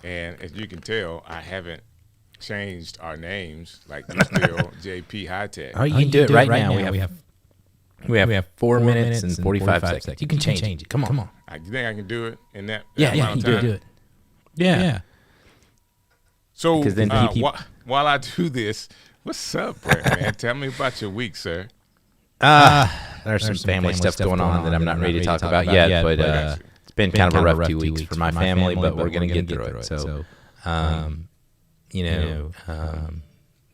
And as you can tell, I haven't changed our names. Like we're still JP High Tech. Oh, you can do it right now. We have 4 minutes and 45 seconds. You can change it. Come on. You think I can do it in that Yeah, amount you of time? do it. Yeah. So then while I do this, what's up, Brent, man? Tell me about your week, sir. There's some family stuff going on that I'm not ready to talk about yet, but it's been kind of a rough 2 weeks for my family, but we're going to get through it. So,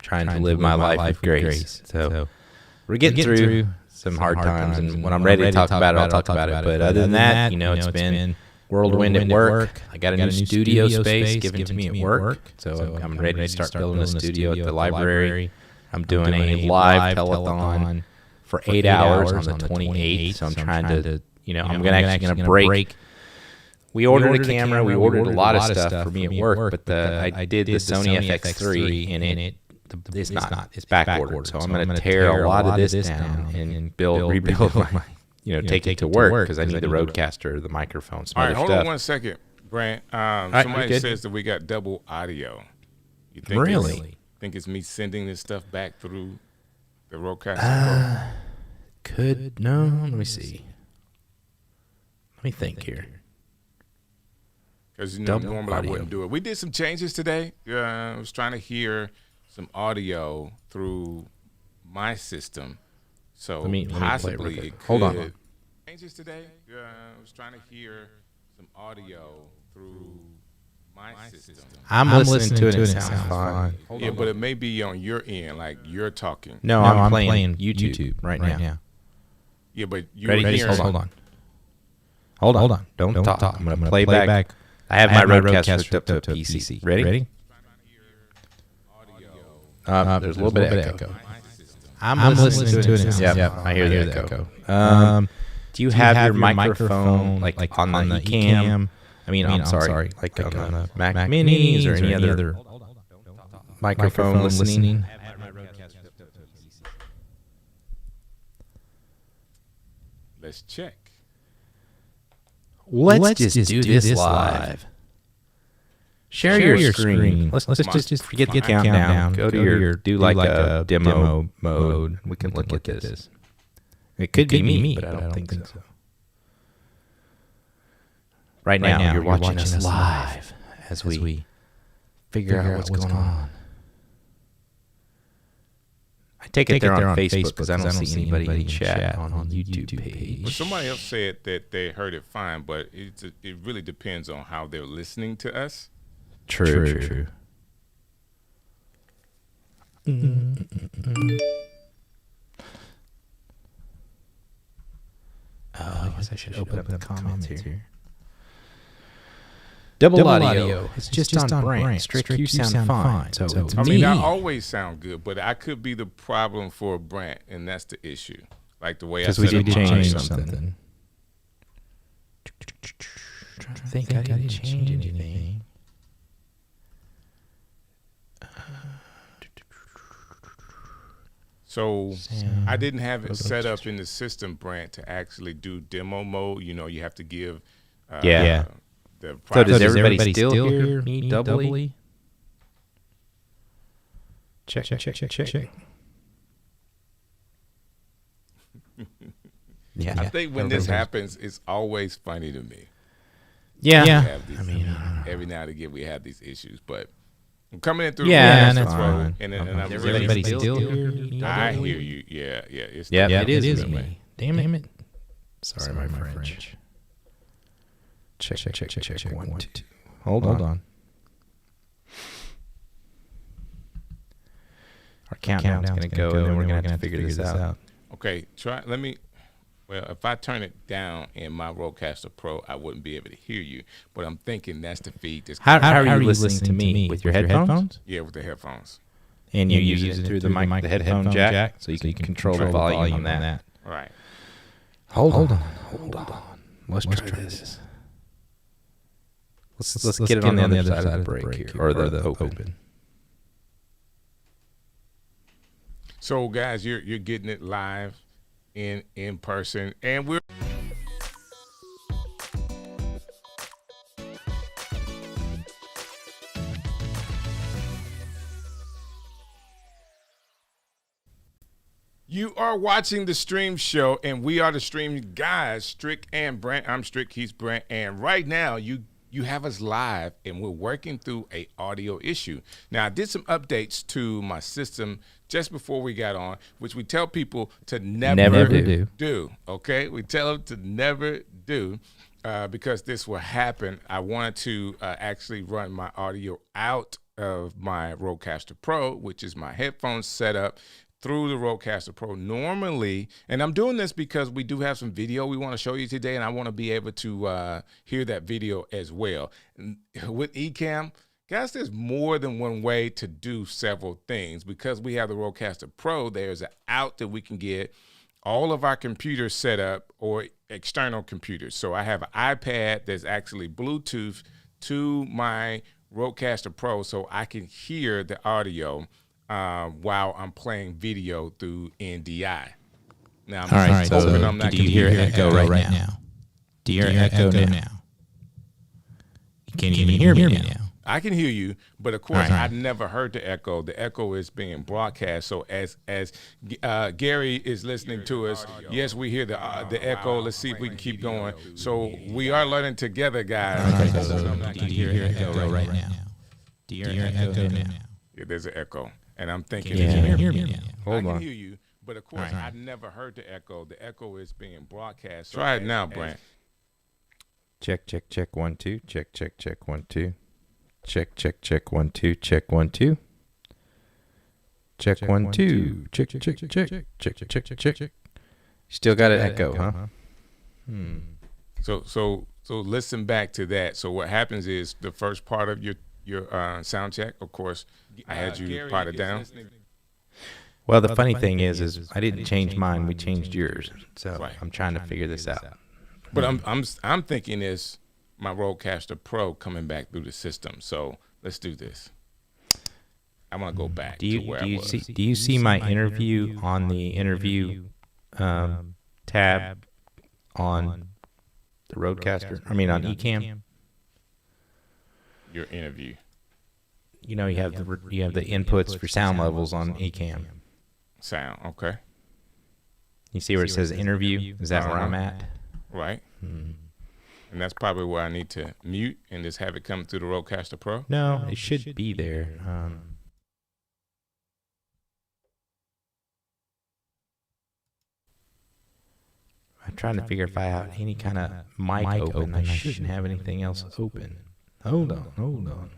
trying to live my life with grace. So we're getting through some hard times, and when I'm ready to talk about it, I'll talk about it. But other than that, it's been whirlwind at work. I got a new studio space given to me at work, so I'm ready to start building a studio at the library. I'm doing a live telethon for 8 hours on the 28th, so I'm trying to, I'm actually going to break. We ordered a camera, we ordered a lot of stuff for me at work, but I did the Sony FX3, and it's back ordered. So I'm going to tear a lot of this down and rebuild my, take it to work because I need the Rodecaster, the microphone, some other stuff. All right, hold on 1 second, Brant. Somebody says that we got double audio. You think think it's me sending this stuff back through the Rodecaster? No, let me see. Let me think here. Because normally I wouldn't do it. We did some changes today. I was trying to hear some audio through my system, so possibly it could. Hold on. Changes today. I was trying to hear some audio through my system. I'm listening to it. It sounds fine. Yeah, but it may be on your end, like you're talking. No, I'm playing YouTube right now. Yeah, but you ready? Hold on. Don't talk. I'm going to play back. I have my Rodecaster hooked up to a PC. Ready? There's a little bit of echo. I'm listening to it. Yeah, I hear the echo. Do you have your microphone like on the Ecamm? I'm sorry, like on the Mac Minis or any other microphone listening? Let's check. Let's just do this live. Share your screen. Let's just forget the countdown. Go to your do like a demo mode. We can look at this. It could be me, but I don't think so. Right now, you're watching us live as we figure out what's going on. I take it they're on Facebook because I don't see anybody in chat on the YouTube page. Well, somebody else said that they heard it fine, but it really depends on how they're listening to us. True. I guess I should open up the comments here. Double audio. It's just on Brant. Strick, you sound fine. So it's me. I always sound good, but I could be the problem for Brant, and that's the issue. Like the way I said it. Because we did change something. Trying to think I didn't change anything. So I didn't have it set up in the system, Brant, to actually do demo mode. You have to give the so does everybody still hear me doubly? Check. Yeah. I think when this happens, it's always funny to me. Yeah. Every now and again we have these issues, but I'm coming in through. Yeah, that's fine. And I'm everybody still hear me? I hear you. Yeah. It is me. Damn it. Sorry, my French. Check. 1, 2. Hold on. Our countdown's going to go, and then we're going to have to figure this out. Okay, well, if I turn it down in my Rodecaster Pro, I wouldn't be able to hear you. But I'm thinking that's the feed. How are you listening to me? With your headphones? Yeah, with the headphones. And you use it through the headphone jack, so you can control the volume on that. All right. Hold on. Let's try this. Let's get it on the other side of the break here, or the open. So, guys, you're getting it live in person, and we're You are watching the Stream Show, and we are the Stream guys, Strick and Brant. I'm Strick, he's Brant, and right now you have us live, and we're working through a audio issue. Now, I did some updates to my system just before we got on, which we tell people to never do. Okay, we tell them to never do because this will happen. I wanted to actually run my audio out of my Rodecaster Pro, which is my headphone setup, through the Rodecaster Pro normally, and I'm doing this because we do have some video we want to show you today, and I want to be able to hear that video as well. And with Ecamm, guys, there's more than one way to do several things. Because we have the Rodecaster Pro, there's an out that we can get all of our computers set up or external computers. So I have an iPad that's actually Bluetooth to my Rodecaster Pro so I can hear the audio while I'm playing video through NDI. Now, I'm hoping I'm not do you hear echo right now? Do you hear echo now? Can you hear me now? I can hear you, but of course, I've never heard the echo. The echo is being broadcast. So as Gary is listening to us, yes, we hear the echo. Let's see if we can keep going. So we are learning together, guys. Do you hear echo right now? Do you hear echo now? Yeah, there's an echo. And I'm thinking, can you hear me now? Hold on. I can hear you, but of course, I've never heard the echo. The echo is being broadcast. Try it now, Brant. Check, 1 2. Check, 1 2. Check, 1 2. Check, 1 2. Check, 1 2. Check. Still got an echo, huh? So listen back to that. So what happens is the first part of your sound check, of course, I had you pot it down. Well, the funny thing is I didn't change mine. We changed yours. So I'm trying to figure this out. But I'm thinking it's my Rodecaster Pro coming back through the system. So let's do this. I want to go back to where I was. Do you see my interview on the interview tab on the Rodecaster? I mean, on Ecamm. Your interview. You know, you have the inputs for sound levels on Ecamm. Sound, okay. You see where it says interview? Is that where I'm at? Right. And that's probably where I need to mute and just have it come through the Rodecaster Pro? No, it should be there. I'm trying to figure if I have any kind of mic open. I shouldn't have anything else open. Hold on.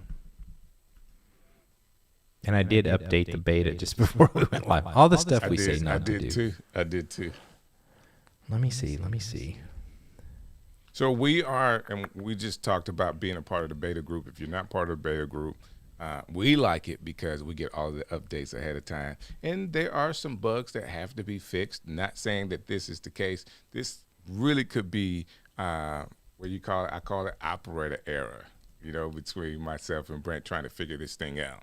And I did update the beta just before we went live. All the stuff we say not to do. I did too. Let me see. So we are, and we just talked about being a part of the beta group. If you're not part of the beta group, we like it because we get all the updates ahead of time. And there are some bugs that have to be fixed. Not saying that this is the case. This really could be I call it operator error, between myself and Brent trying to figure this thing out.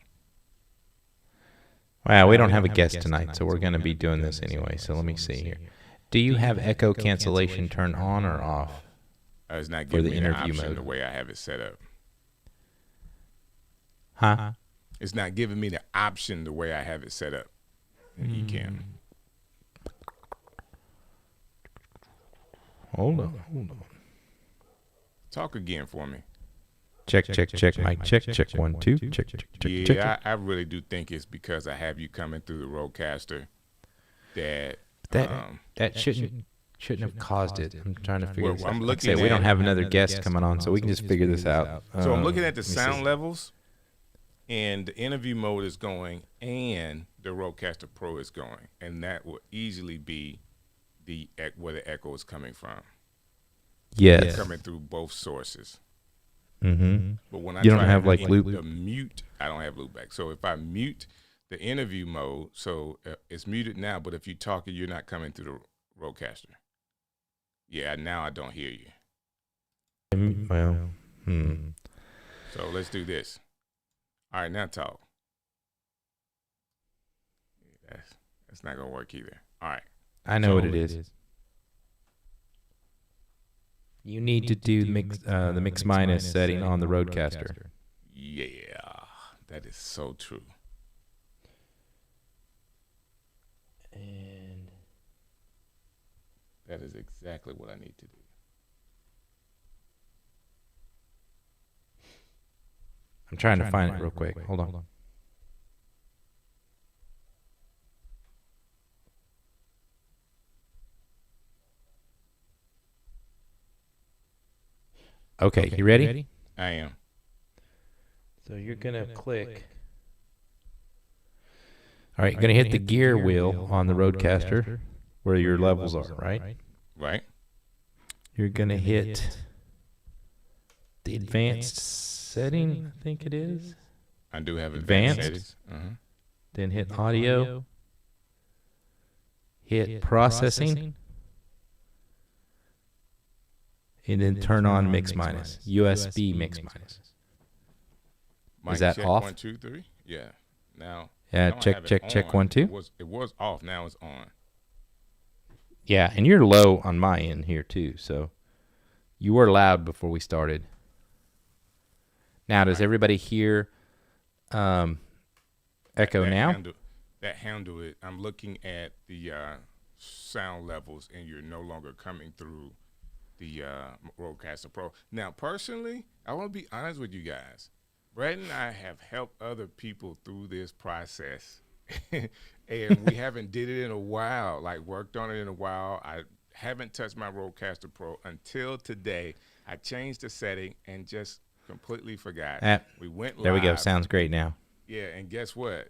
Wow, we don't have a guest tonight, so we're going to be doing this anyway. So let me see here. Do you have echo cancellation turned on or off? It's not giving me the option the way I have it set up. Huh? It's not giving me the option the way I have it set up in Ecamm. Hold on. Talk again for me. Check, mic check, 1 2. Check. Yeah, I really do think it's because I have you coming through the Rodecaster that shouldn't have caused it. I'm trying to figure this out. I'm looking at, we don't have another guest coming on, so we can just figure this out. So I'm looking at the sound levels, and the interview mode is going, and the Rodecaster Pro is going, and that will easily be where the echo is coming from. Yes, it's coming through both sources. Mm-hmm. But when I don't have like loop the mute, I don't have loopback. So if I mute the interview mode, so it's muted now, but if you're talking, you're not coming through the Rodecaster. Yeah, now I don't hear you. Well, So let's do this. All right, now talk. That's not gonna work either. All right. I know what it is. You need to do the mix minus setting on the Rodecaster. Yeah, that is so true. And exactly what I need to do. I'm trying to find it real quick. Hold on. Okay, you ready? I am. So you're going to click. All right, you're going to hit the gear wheel on the Roadcaster where your levels are, right? Right. You're going to hit the advanced setting, I think it is. I do have Advanced. settings. Then hit audio. Hit processing. And then turn on mix minus. USB mix minus. Is that check, off? 1, 2, 3. Yeah. Now. Yeah, check 1, 2. It was off. Now it's on. Yeah, and you're low on my end here too. So you were loud before we started. Now, does everybody hear echo now? That handle it. I'm looking at the sound levels, and you're no longer coming through the Rodecaster Pro. Now, personally, I want to be honest with you guys. Brett and I have helped other people through this process, and we haven't did it in a while, like worked on it in a while. I haven't touched my Rodecaster Pro until today. I changed the setting and just completely forgot. We went live. There we go. Sounds great now. Yeah, and guess what?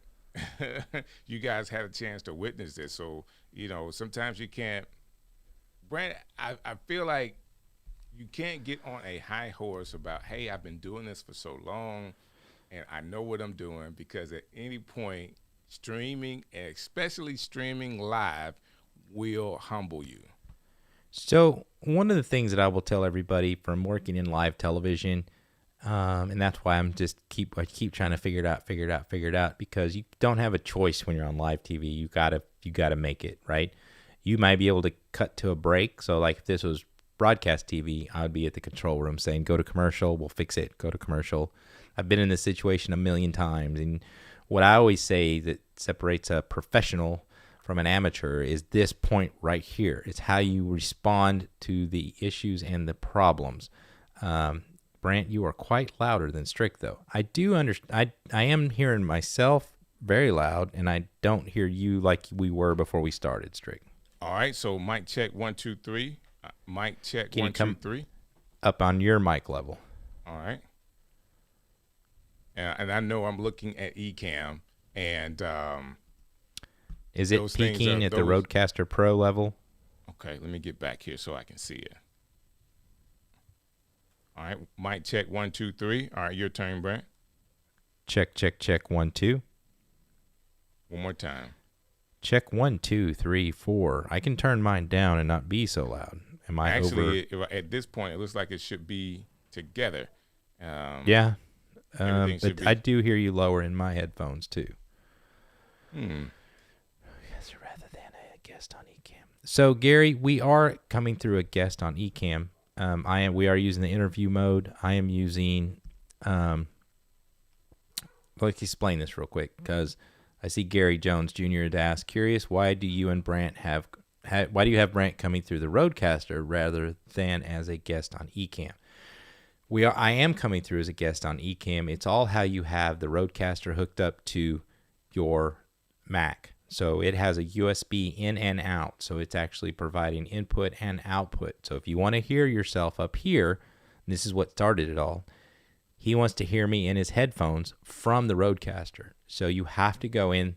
You guys had a chance to witness this. So, sometimes you can't. Brent, I feel like you can't get on a high horse about, hey, I've been doing this for so long and I know what I'm doing, because at any point, streaming, and especially streaming live, will humble you. So one of the things that I will tell everybody from working in live television, and that's why I keep trying to figure it out, because you don't have a choice when you're on live TV. You gotta make it, right? You might be able to cut to a break. So like if this was broadcast TV, I would be at the control room saying, go to commercial, we'll fix it, go to commercial. I've been in this situation a million times. And what I always say that separates a professional from an amateur is this point right here. It's how you respond to the issues and the problems. Brant, you are quite louder than Strick, though. I do understand. I am hearing myself very loud, and I don't hear you like we were before we started, Strick. All right, so mic check 1, 2, 3. Mic check 1, 2, 3. Up on your mic level. All right. And I know I'm looking at Ecamm, and is it peaking at the Rodecaster Pro level? Okay, let me get back here so I can see it. All right, mic check 1, 2, 3. All right, your turn, Brent. Check 1, 2. One more time. Check 1, 2, 3, 4. I can turn mine down and not be so loud. Am I actually over? At this point, it looks like it should be together. Yeah, but I do hear you lower in my headphones too. Yes, rather than a guest on Ecamm. So Gary, we are coming through a guest on Ecamm. We are using the interview mode. I am using. Let's explain this real quick, because I see Gary Jones Jr. had asked, curious, why do you and Brant why do you have Brant coming through the Rodecaster rather than as a guest on Ecamm? I am coming through as a guest on Ecamm. It's all how you have the Rodecaster hooked up to your Mac. So it has a USB in and out. So it's actually providing input and output. So if you want to hear yourself up here, this is what started it all. He wants to hear me in his headphones from the Rodecaster. So you have to go in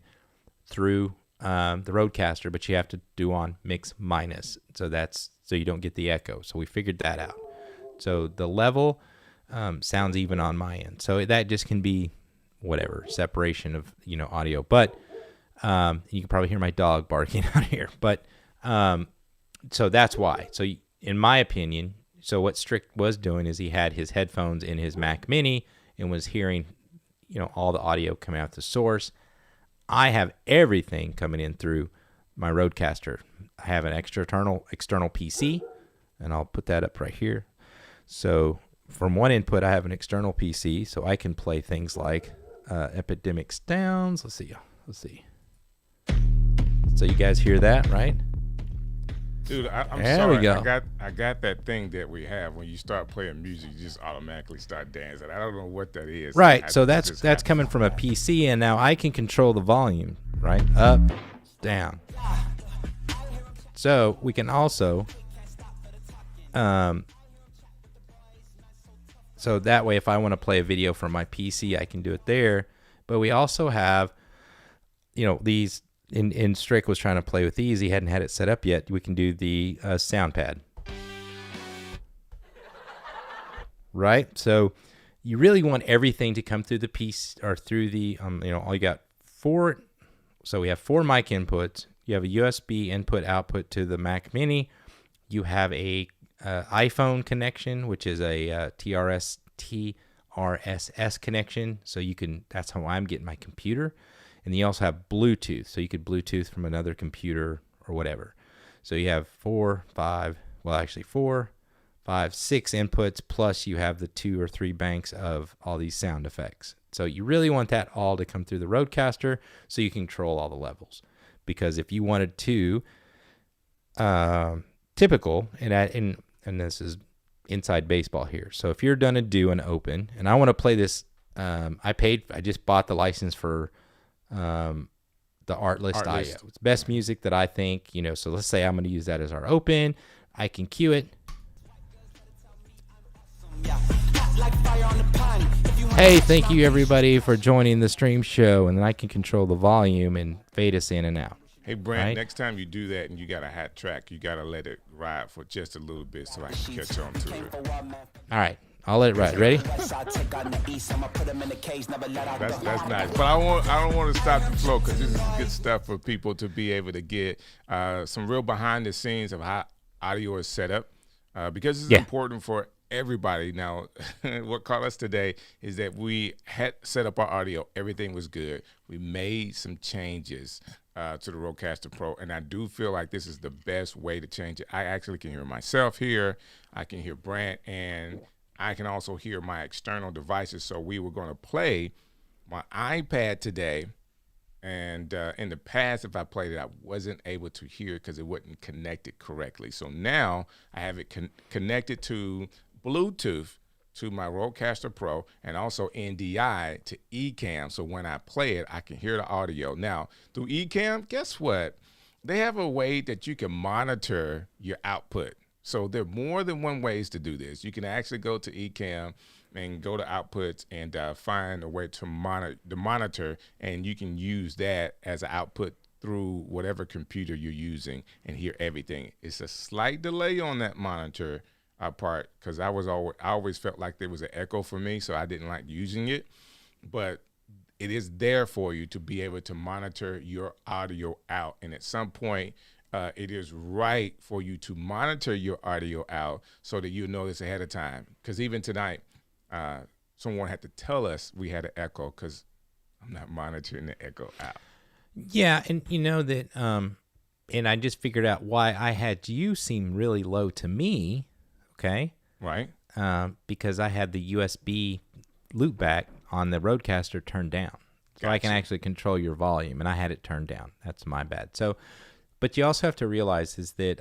through the Rodecaster, but you have to do on mix minus. So you don't get the echo. So we figured that out. So the level sounds even on my end. So that just can be whatever, separation of audio. But you can probably hear my dog barking out here. But so that's why. So in my opinion, so what Strick was doing is he had his headphones in his Mac Mini and was hearing all the audio coming out the source. I have everything coming in through my Rodecaster. I have an external PC, and I'll put that up right here. So from one input, I have an external PC, so I can play things like Epidemic Downs. Let's see. So you guys hear that, right? Dude, I'm There sorry. we go. I got that thing that we have when you start playing music, you just automatically start dancing. I don't know what that is. Right. So that's coming from a PC, and now I can control the volume. Right, up, down. So we can also, so that way, if I want to play a video from my PC, I can do it there. But we also have, these. In Strick was trying to play with these. He hadn't had it set up yet. We can do the sound pad. Right? So you really want everything to come through the piece or through the, all you got 4. So we have 4 mic inputs. You have a USB input output to the Mac Mini. You have a iPhone connection, which is a TRSS connection. So that's how I'm getting my computer. And you also have Bluetooth, so you could Bluetooth from another computer or whatever. So you have 4, 5, 6 inputs, plus you have the 2 or 3 banks of all these sound effects. So you really want that all to come through the Rodecaster so you can control all the levels. Because if you wanted to, typical, and this is inside baseball here. So if you're going to do an open, and I want to play this, I just bought the license for the Artlist IO. It's best music that I think, so let's say I'm going to use that as our open. I can cue it. Hey, thank you everybody for joining the stream show, and then I can control the volume and fade us in and out. Hey, Brant, Next time you do that and you got a hot track, you got to let it ride for just a little bit so I can catch on to it. All right. I'll let it ride. Ready? That's nice. But I don't want to stop the flow because this is good stuff for people to be able to get some real behind the scenes of how audio is set up because it's important for everybody. Now, what caught us today is that we had set up our audio. Everything was good. We made some changes to the Rodecaster Pro, and I do feel like this is the best way to change it. I actually can hear myself here. I can hear Brant, and I can also hear my external devices. So we were going to play my iPad today. And in the past, if I played it, I wasn't able to hear it because it wasn't connected correctly. So now I have it connected to Bluetooth to my Rodecaster Pro and also NDI to Ecamm. So when I play it, I can hear the audio. Now, through Ecamm, guess what? They have a way that you can monitor your output. So there are more than one ways to do this. You can actually go to Ecamm and go to outputs and find a way to monitor, and you can use that as an output through whatever computer you're using and hear everything. It's a slight delay on that monitor part because I always felt like there was an echo for me, so I didn't like using it. But it is there for you to be able to monitor your audio out, and at some point, it is right for you to monitor your audio out so that you know this ahead of time. Because even tonight, someone had to tell us we had an echo because I'm not monitoring the echo out. Yeah, and you know that, and I just figured out why I had you seem really low to me, okay? Right. Because I had the USB loopback on the Rodecaster turned down. So I can actually control your volume, and I had it turned down. That's my bad. So, but you also have to realize is that,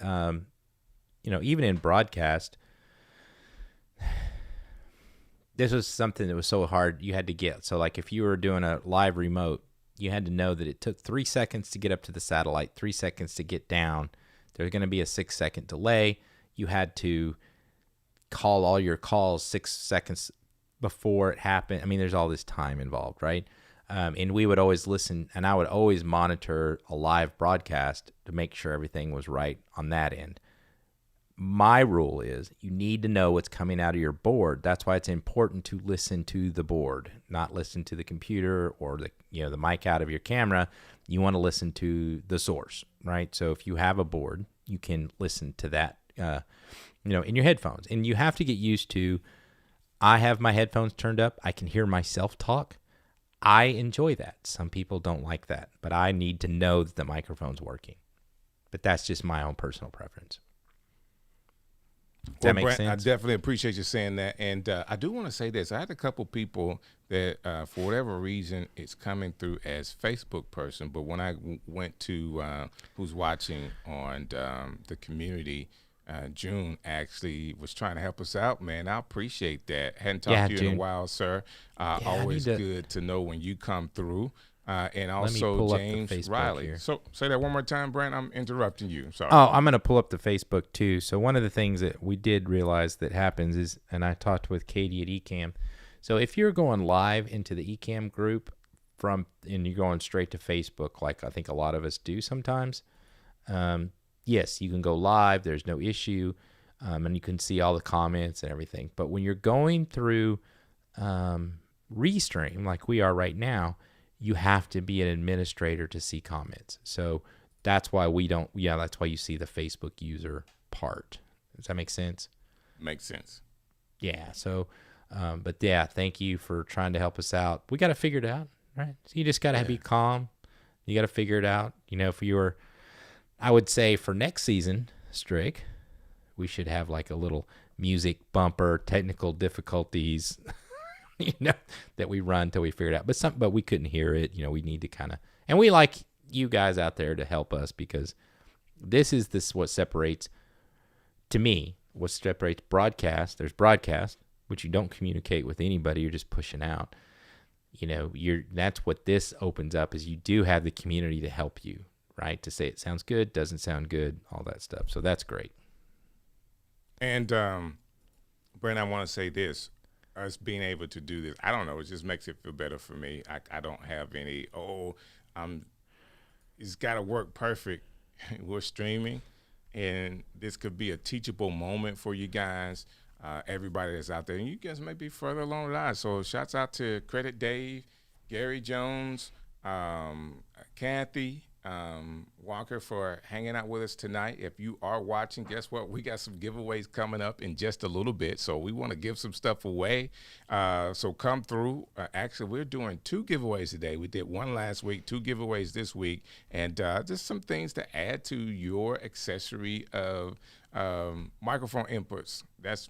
even in broadcast, this was something that was so hard you had to get. So like if you were doing a live remote, you had to know that it took 3 seconds to get up to the satellite, 3 seconds to get down. There's going to be a 6-second delay. You had to call all your calls 6 seconds before it happened. I mean, there's all this time involved, right? And we would always listen, and I would always monitor a live broadcast to make sure everything was right on that end. My rule is you need to know what's coming out of your board. That's why it's important to listen to the board, not listen to the computer or the mic out of your camera. You want to listen to the source, right? So if you have a board, you can listen to that, in your headphones. And you have to get used to, I have my headphones turned up. I can hear myself talk. I enjoy that. Some people don't like that, but I need to know that the microphone's working. But that's just my own personal preference. Does Well, that make Brent, I sense? definitely appreciate you saying that, and I do want to say this. I had a couple people that, for whatever reason, it's coming through as Facebook person, but when I went to who's watching on the community, June actually was trying to help us out. Man, I appreciate that. Hadn't talked Yeah, to you in a June. while, sir. Yeah, I Always need to good to know when you come through. And let me also pull up the James Facebook Riley. here. So say that one more time, Brent. I'm interrupting you. Sorry. Oh, I'm going to pull up the Facebook too. So one of the things that we did realize that happens is, and I talked with Katie at Ecamm. So if you're going live into the Ecamm group and you're going straight to Facebook, like I think a lot of us do sometimes, yes, you can go live. There's no issue. And you can see all the comments and everything. But when you're going through Restream, like we are right now, you have to be an administrator to see comments. So that's why that's why you see the Facebook user part. Does that make sense? Makes sense. Yeah. So, but yeah, thank you for trying to help us out. We got to figure it out, right? So you just got to be calm. You got to figure it out. I would say for next season, Strick, we should have like a little music bumper, technical difficulties, that we run till we figure it out. But we couldn't hear it. We need to kind of, and we like you guys out there to help us, because this what separates, to me, what separates broadcast. There's broadcast, which you don't communicate with anybody. You're just pushing out. That's what this opens up, is you do have the community to help you, right? To say it sounds good, doesn't sound good, all that stuff. So that's great. And Brent, I want to say this. Us being able to do this, I don't know, it just makes it feel better for me. I don't have any, it's got to work perfect. We're streaming, and this could be a teachable moment for you guys, everybody that's out there. And you guys may be further along the line. So shouts out to Credit Dave, Gary Jones, Kathy, Walker, for hanging out with us tonight. If you are watching, guess what? We got some giveaways coming up in just a little bit, so we want to give some stuff away. So come through. Actually, we're doing 2 giveaways today. We did 1 last week, 2 giveaways this week, and just some things to add to your accessory of microphone inputs. That's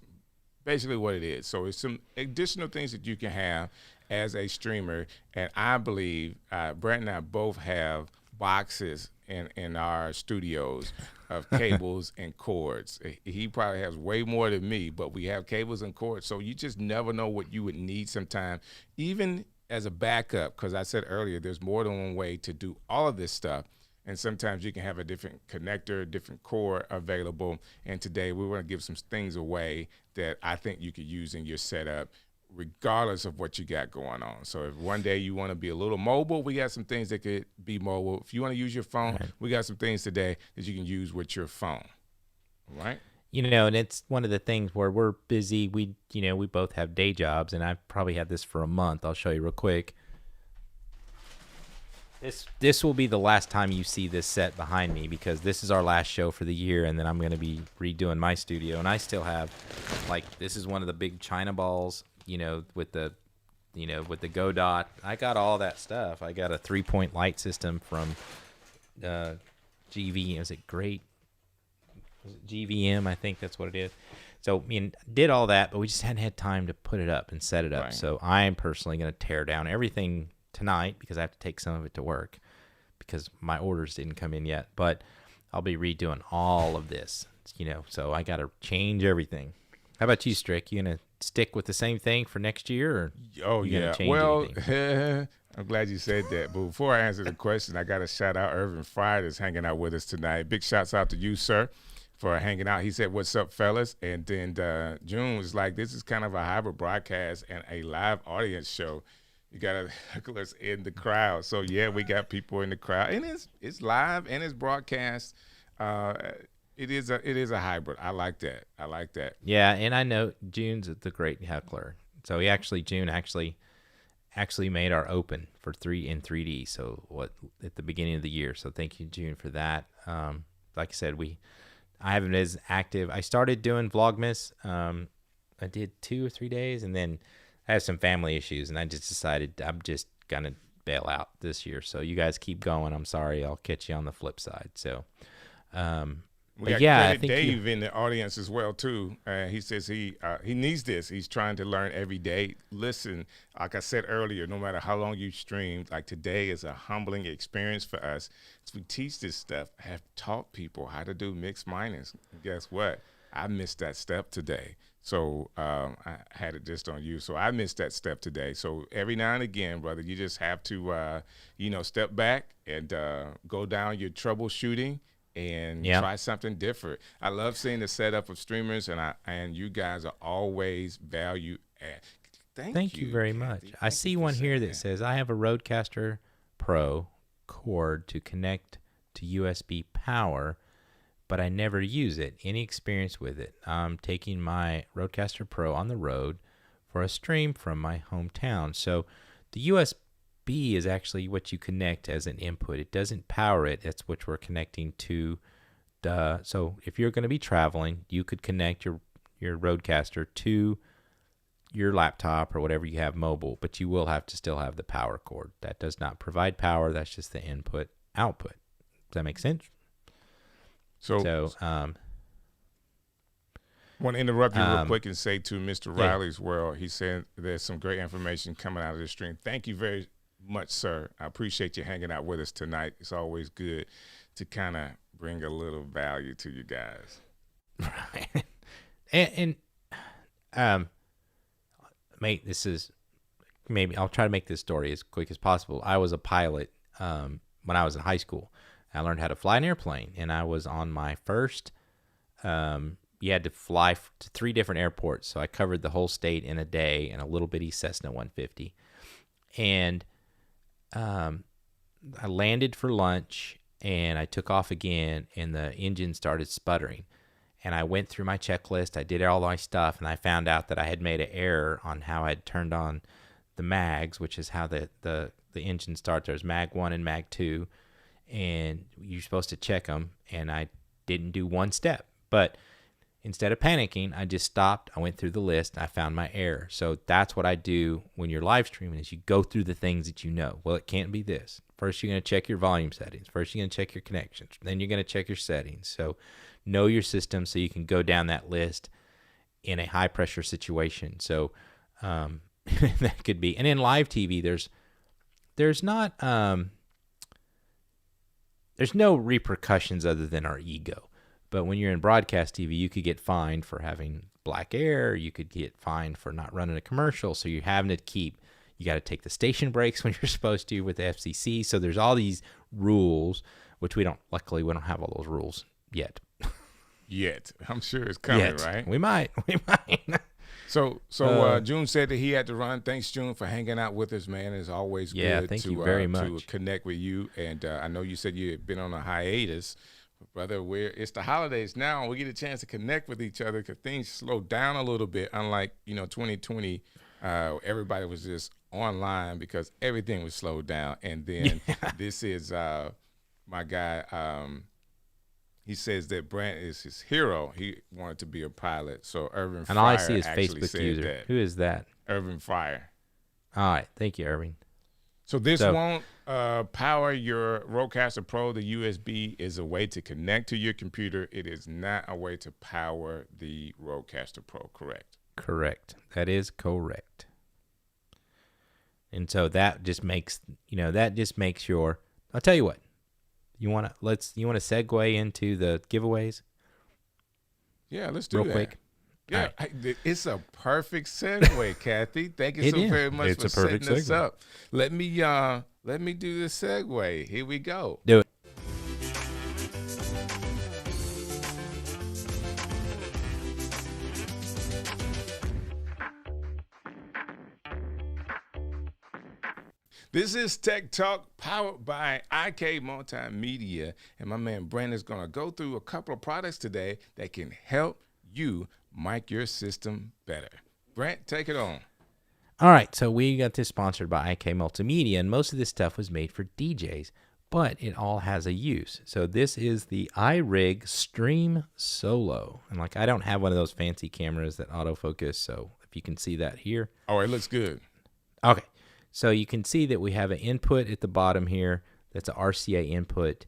basically what it is. So it's some additional things that you can have as a streamer, and I believe Brent and I both have boxes in our studios of cables and cords. He probably has way more than me, but we have cables and cords. So you just never know what you would need sometime, even as a backup, because I said earlier, there's more than one way to do all of this stuff. And sometimes you can have a different connector, different cord available. And today we want to give some things away that I think you could use in your setup, regardless of what you got going on. So if one day you want to be a little mobile, we got some things that could be mobile. If you want to use your phone, we got some things today that you can use with your phone. All right? And it's one of the things where we're busy. We both have day jobs, and I've probably had this for a month. I'll show you real quick. This will be the last time you see this set behind me, because this is our last show for the year, and then I'm going to be redoing my studio. And I still have, this is one of the big China balls, with the Go Dot. I got all that stuff. I got a 3-point light system from GV. Was it Great? Was it GVM? I think that's what it is. So, did all that, but we just hadn't had time to put it up and set it up. Right. So I am personally going to tear down everything tonight, because I have to take some of it to work, because my orders didn't come in yet. But I'll be redoing all of this, so I got to change everything. How about you, Strick? You going to stick with the same thing for next year? Or well, I'm glad you said that. But before I answer the question, I got to shout out Irvin Fry that's hanging out with us tonight. Big shouts out to you, sir, for hanging out. He said, "What's up, fellas?" And then June was like, "This is kind of a hybrid broadcast and a live audience show. You got to look us in the crowd." So yeah, we got people in the crowd, and it's live and it's broadcast. It is a hybrid. I like that. Yeah, and I know June's the great heckler. So June actually made our open for 3D. So at the beginning of the year. So thank you, June, for that. Like I said, I haven't been as active. I started doing Vlogmas. I did 2 or 3 days, and then I have some family issues, and I just decided I'm just gonna bail out this year. So you guys keep going. I'm sorry. I'll catch you on the flip side. So, We got Credit Dave in the audience as well too. He says he needs this. He's trying to learn every day. Listen, like I said earlier, no matter how long you streamed, like today is a humbling experience for us. As we teach this stuff, I have taught people how to do mixed minus. And guess what? I missed that step today. So I had it just on you. So I missed that step today. So every now and again, brother, you just have to, step back and go down your troubleshooting and try something different. I love seeing the setup of streamers, and you guys are always value add. Thank you very much. I see one here that says, I have a Rodecaster Pro cord to connect to USB power, but I never use it. Any experience with it? I'm taking my Rodecaster Pro on the road for a stream from my hometown. So the USB is actually what you connect as an input. It doesn't power it. That's what we're connecting to. So if you're going to be traveling, you could connect your Rodecaster to your laptop or whatever you have mobile, but you will have to still have the power cord. That does not provide power. That's just the input output. Does that make sense? So want to interrupt you real quick and say to Mr. Riley's World, he said there's some great information coming out of this stream. Thank you very much, sir. I appreciate you hanging out with us tonight. It's always good to kind of bring a little value to you guys. Right. And mate, this is maybe I'll try to make this story as quick as possible. I was a pilot when I was in high school. I learned how to fly an airplane, and I was on my first. You had to fly to 3 different airports, so I covered the whole state in a day in a little bitty Cessna 150. And I landed for lunch, and I took off again, and the engine started sputtering. And I went through my checklist. I did all my stuff, and I found out that I had made an error on how I had turned on the mags, which is how the engine starts. There's mag 1 and mag 2, and you're supposed to check them, and I didn't do one step. But instead of panicking, I just stopped. I went through the list. And I found my error. So that's what I do when you're live streaming is you go through the things that you know. Well, it can't be this. First, you're going to check your volume settings. First, you're going to check your connections. Then you're going to check your settings. So know your system so you can go down that list in a high-pressure situation. So that could be. And in live TV, there's no repercussions other than our ego. But when you're in broadcast TV, you could get fined for having black air. You could get fined for not running a commercial. So you're having to you got to take the station breaks when you're supposed to with the FCC. So there's all these rules, which luckily we don't have all those rules yet. I'm sure it's coming, right? We might. So June said that he had to run. Thanks, June, for hanging out with us, man. It's always good thank you very much. to connect with you. And I know you said you had been on a hiatus. Brother, it's the holidays now. We get a chance to connect with each other because things slow down a little bit. Unlike 2020, everybody was just online because everything was slowed down. And then this is my guy. He says that Brant is his hero. He wanted to be a pilot. So Irvin Fryer, and all I see is Facebook Facebook user. That. Who is that? Irvin Fryer. All right, thank you, Irvin. So this won't power your Rodecaster Pro. The USB is a way to connect to your computer. It is not a way to power the Rodecaster Pro, correct? Correct. That is correct. And so that just makes, I'll tell you what. You want to segue into the giveaways? Yeah, let's do real that. Quick. Yeah, right. It's a perfect segue, Kathy. Thank you so very much for setting us up. Let me do the segue. Here we go. Do it. This is Tech Talk powered by IK Multimedia, and my man Brent is going to go through a couple of products today that can help you mic your system better. Brent, take it on. All right, so we got this sponsored by IK Multimedia, and most of this stuff was made for DJs, but it all has a use. So this is the iRig Stream Solo, and I don't have one of those fancy cameras that autofocus, so if you can see that here. Oh, it looks good. Okay. So you can see that we have an input at the bottom here. That's an RCA input.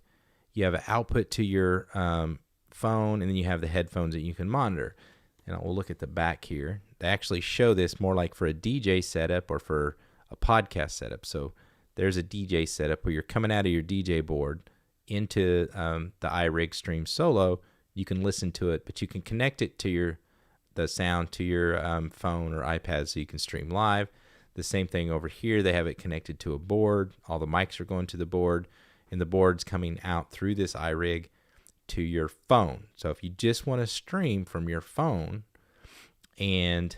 You have an output to your phone, and then you have the headphones that you can monitor. And we'll look at the back here. They actually show this more like for a DJ setup or for a podcast setup. So there's a DJ setup where you're coming out of your DJ board into the iRig Stream Solo. You can listen to it, but you can connect it to the sound to your phone or iPad so you can stream live. The same thing over here. They have it connected to a board. All the mics are going to the board, and the board's coming out through this iRig to your phone. So if you just want to stream from your phone and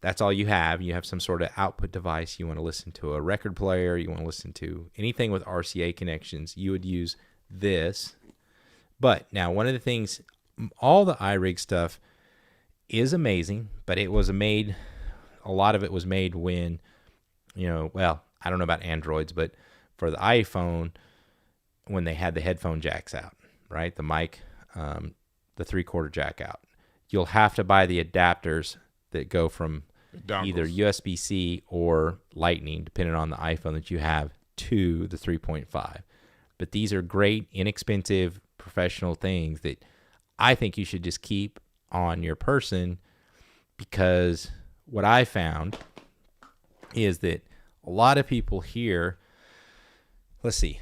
that's all you have some sort of output device, you want to listen to a record player, you want to listen to anything with RCA connections, you would use this. But now one of the things, all the iRig stuff is amazing, but a lot of it was made when, well, I don't know about Androids, but for the iPhone, when they had the headphone jacks out, right? The mic, the 3/4 jack out. You'll have to buy the adapters that go from either USB-C or Lightning, depending on the iPhone that you have, to the 3.5. But these are great, inexpensive, professional things that I think you should just keep on your person, because what I found is that a lot of people here, let's see,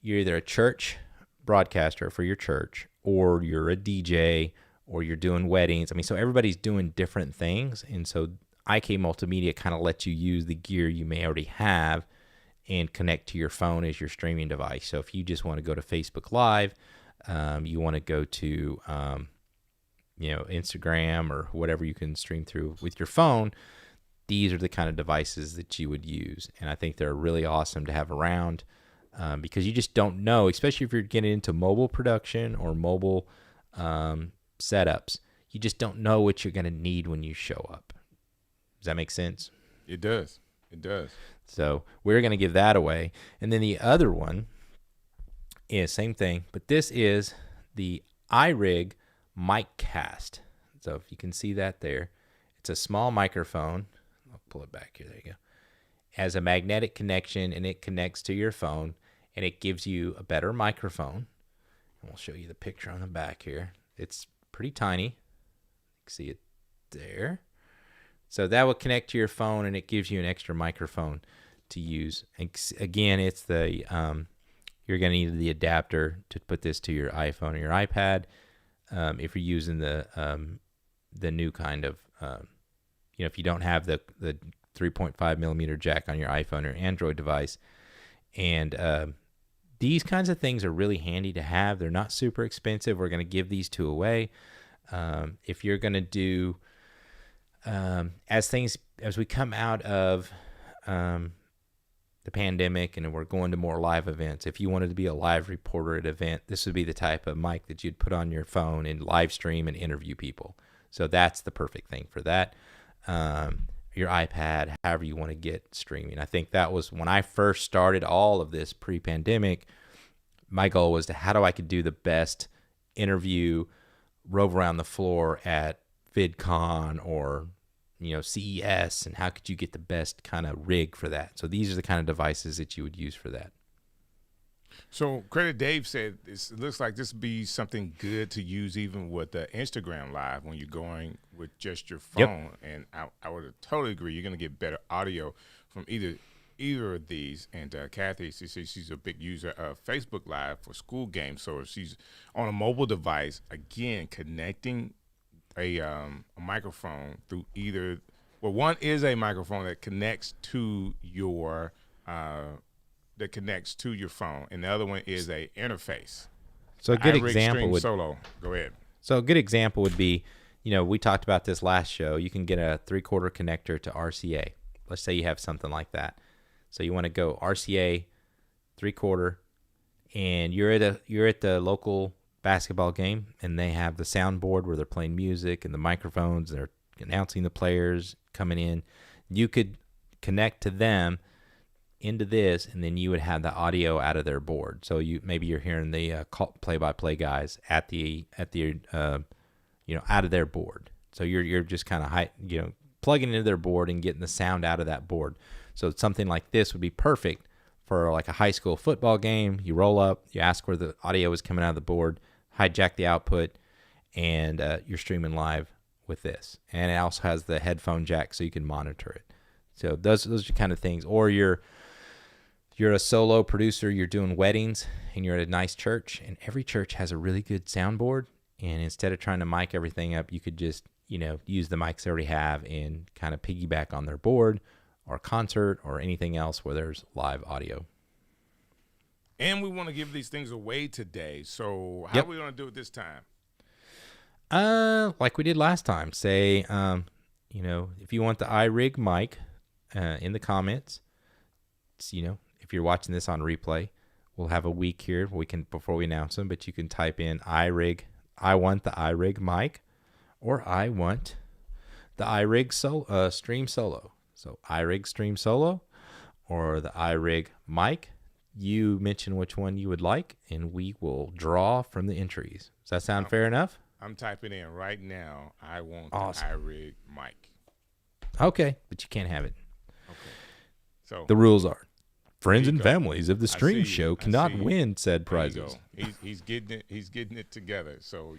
you're either a church broadcaster for your church, or you're a DJ, or you're doing weddings. So everybody's doing different things. And so IK Multimedia kind of lets you use the gear you may already have and connect to your phone as your streaming device. So if you just want to go to Facebook Live, you want to go to, Instagram or whatever you can stream through with your phone, these are the kind of devices that you would use. And I think they're really awesome to have around. Because you just don't know, especially if you're getting into mobile production or mobile setups, you just don't know what you're going to need when you show up. Does that make sense? It does. So we're going to give that away. And then the other one is same thing, but this is the iRig MicCast. So if you can see that there, it's a small microphone. I'll pull it back here. There you go. Has a magnetic connection, and it connects to your phone, and it gives you a better microphone. And we'll show you the picture on the back here. It's pretty tiny. You can see it there. So that will connect to your phone, and it gives you an extra microphone to use. And again, it's the you're going to need the adapter to put this to your iPhone or your iPad. If you're using the new kind of, if you don't have the 3.5 millimeter jack on your iPhone or Android device. And these kinds of things are really handy to have. They're not super expensive. We're going to give these two away. If you're going to do, as we come out of the pandemic and we're going to more live events, if you wanted to be a live reporter at an event, this would be the type of mic that you'd put on your phone and live stream and interview people. So that's the perfect thing for that. Your iPad, however you want to get streaming. I think that was when I first started all of this pre-pandemic. My goal was how I could do the best interview, rove around the floor at VidCon or CES, and how could you get the best kind of rig for that? So these are the kind of devices that you would use for that. So Credit Dave said it looks like this would be something good to use even with Instagram Live when you're going with just your phone. Yep. And I would totally agree. You're going to get better audio from either of these. And Kathy, she says she's a big user of Facebook Live for school games. So if she's on a mobile device, again, connecting a microphone through either, well, one is a microphone that connects to your phone, and the other one is a interface. So a good example would Solo. Go ahead. So a good example would be, we talked about this last show. You can get a 3/4 connector to RCA. Let's say you have something like that. So you want to go RCA 3/4, and you're at the local basketball game, and they have the soundboard where they're playing music and the microphones. They're announcing the players coming in. You could connect to them into this, and then you would have the audio out of their board. So you're hearing the play-by-play guys at the out of their board. So you're just kind of plugging into their board and getting the sound out of that board. So something like this would be perfect for like a high school football game. You roll up, you ask where the audio is coming out of the board. hijack the output, and you're streaming live with this. And it also has the headphone jack so you can monitor it. So those are kind of things. Or you're a solo producer, you're doing weddings, and you're at a nice church, and every church has a really good soundboard. And instead of trying to mic everything up, you could just, use the mics they already have and kind of piggyback on their board or concert or anything else where there's live audio. And we want to give these things away today. So how are we going to do it this time? Like we did last time. Say, if you want the iRig mic in the comments, if you're watching this on replay, we'll have a week here before we announce them, but you can type in iRig, I want the iRig mic, or I want the iRig stream solo. So iRig stream solo or the iRig mic. You mention which one you would like, and we will draw from the entries. Does that sound fair enough? I'm typing in right now, I want the iRig mic. Okay, but you can't have it. Okay. So the rules are, friends and families of the stream show cannot win said prizes. He's getting it together. So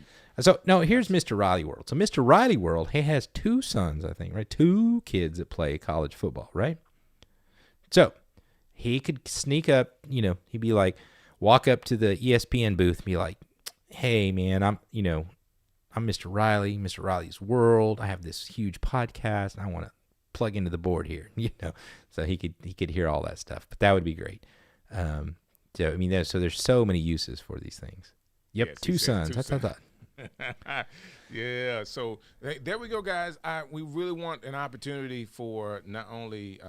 no, here's Mr. Riley World. So Mr. Riley World, he has 2 sons, I think, right? 2 kids that play college football, right? So he could sneak up, he'd be like, walk up to the ESPN booth and be like, hey man, I'm Mr. Riley, Mr. Riley's World. I have this huge podcast and I want to plug into the board here, so he could hear all that stuff. But that would be great. So there's so many uses for these things. Yep, yes, 2 sons. That's what I thought. Yeah. So there we go, guys. We really want an opportunity for not only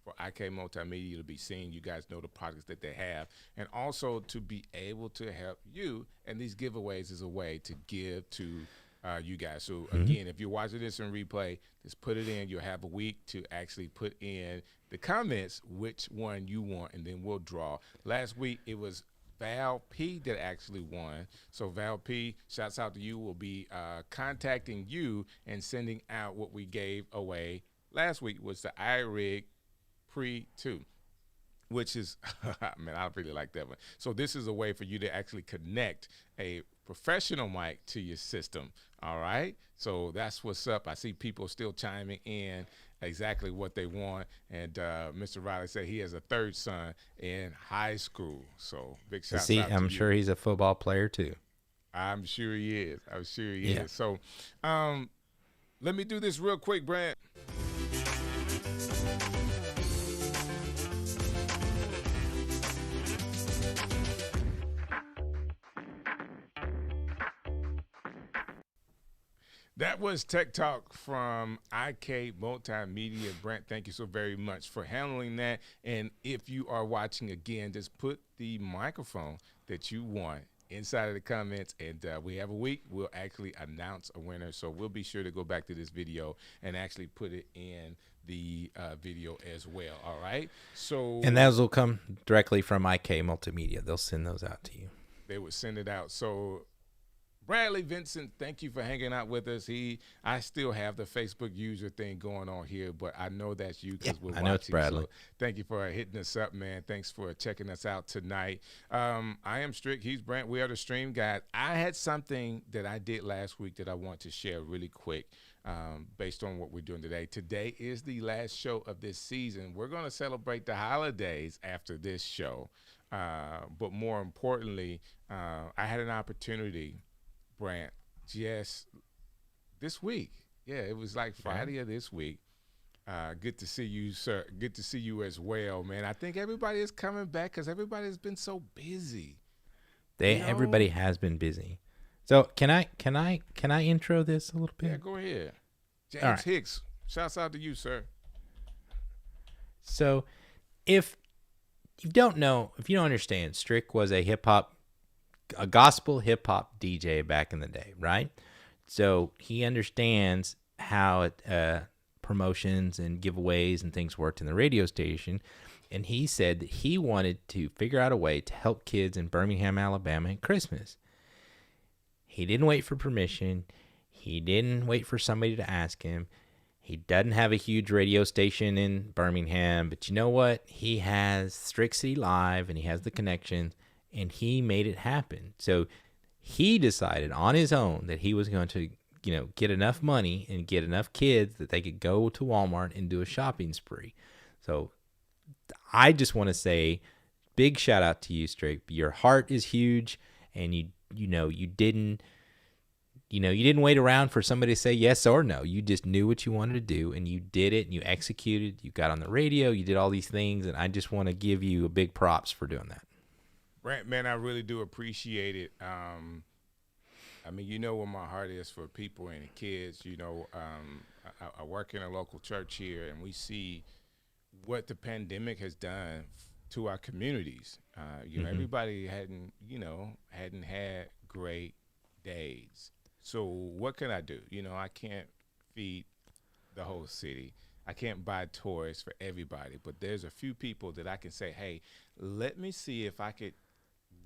for Ecamm Multimedia to be seen. You guys know the products that they have, and also to be able to help you. And these giveaways is a way to give to you guys. So again, if you're watching this in replay, just put it in. You'll have a week to actually put in the comments which one you want, and then we'll draw. Last week it was Val P that actually won. So Val P, shouts out to you. We'll be contacting you and sending out what we gave away last week was the iRig Pre 2, which is, man, I really like that one. So this is a way for you to actually connect a professional mic to your system. All right. So that's what's up. I see people still chiming in exactly what they want. And Mr. Riley said he has a 3rd son in high school. So big shout out to you. I'm sure he's a football player too. I'm sure he is. Is. So let me do this real quick, Brant. That was Tech Talk from Ecamm Multimedia. Brant, thank you so very much for handling that. And if you are watching again, just put the microphone that you want inside of the comments, and we have a week. We'll actually announce a winner. So we'll be sure to go back to this video and actually put it in the video as well. All right. So and those will come directly from Ecamm Multimedia. They'll send those out to you. They would send it out. So Bradley Vincent, thank you for hanging out with us. I still have the Facebook user thing going on here, but I know that's you because we're watching. I know it's Bradley. So thank you for hitting us up, man. Thanks for checking us out tonight. I am Strick. He's Brant. We are the Stream Guys. I had something that I did last week that I want to share really quick based on what we're doing today. Today is the last show of this season. We're going to celebrate the holidays after this show. But more importantly, I had an opportunity, Brant, just this week. Yeah, it was like Friday of this week. Good to see you, sir. Good to see you as well, man. I think everybody is coming back because everybody's been so busy. Everybody has been busy. So can I intro this a little bit? Yeah, go ahead. James Hicks, shouts out to you, sir. So if you don't understand, Strick was a gospel hip hop DJ back in the day, right? So he understands how promotions and giveaways and things worked in the radio station. And he said that he wanted to figure out a way to help kids in Birmingham, Alabama at Christmas. He didn't wait for permission. He didn't wait for somebody to ask him. He doesn't have a huge radio station in Birmingham, but you know what? He has Strick City Live and he has the connections, and he made it happen. So He decided on his own that he was going to, get enough money and get enough kids that they could go to Walmart and do a shopping spree. So I just want to say big shout out to you, Strick. Your heart is huge, and you didn't wait around for somebody to say yes or no. You just knew what you wanted to do, and you did it, and you executed. You got on the radio, you did all these things, and I just want to give you a big props for doing that. Brant, man, I really do appreciate it. I mean, you know where my heart is for people and the kids. I work in a local church here, and we see what the pandemic has done to our communities. Everybody hadn't had great days. So what can I do? I can't feed the whole city. I can't buy toys for everybody, but there's a few people that I can say, hey, let me see if I could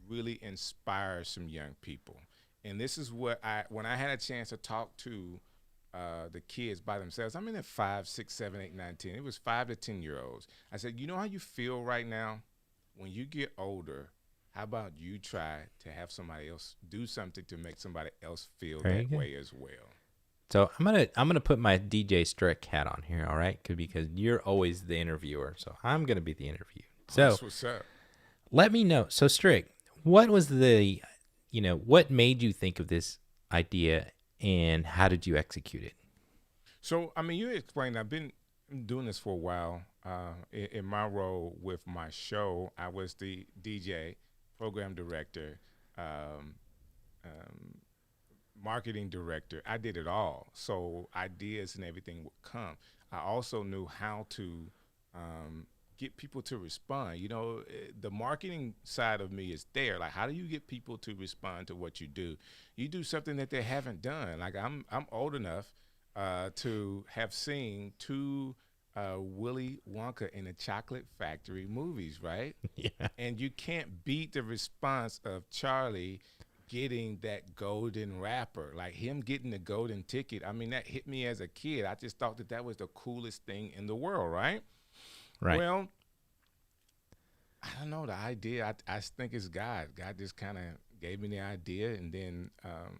really inspire some young people. And this is what when I had a chance to talk to the kids by themselves, I'm in at 5, 6, 7, 8, 9, 10. It was 5 to 10-year-olds. I said, you know how you feel right now? When you get older, how about you try to have somebody else do something to make somebody else feel that way as well? So I'm gonna put my DJ Strick hat on here, all right? Because you're always the interviewer, so I'm gonna be the interview. So that's what's up. Let me know. So Strick, what was what made you think of this idea, and how did you execute it? So I mean, you explained. I've been doing this for a while. In my role with my show, I was the DJ, program director, marketing director. I did it all. So ideas and everything would come. I also knew how to get people to respond. The marketing side of me is there. Like, how do you get people to respond to what you do? You do something that they haven't done. Like, I'm old enough to have seen 2 Willy Wonka in the Chocolate Factory movies, right? Yeah. And you can't beat the response of Charlie getting that golden wrapper, like him getting the golden ticket. I mean, that hit me as a kid. I just thought that was the coolest thing in the world, right? Right. Well, I don't know, the idea, I think it's God. God just kind of gave me the idea, and then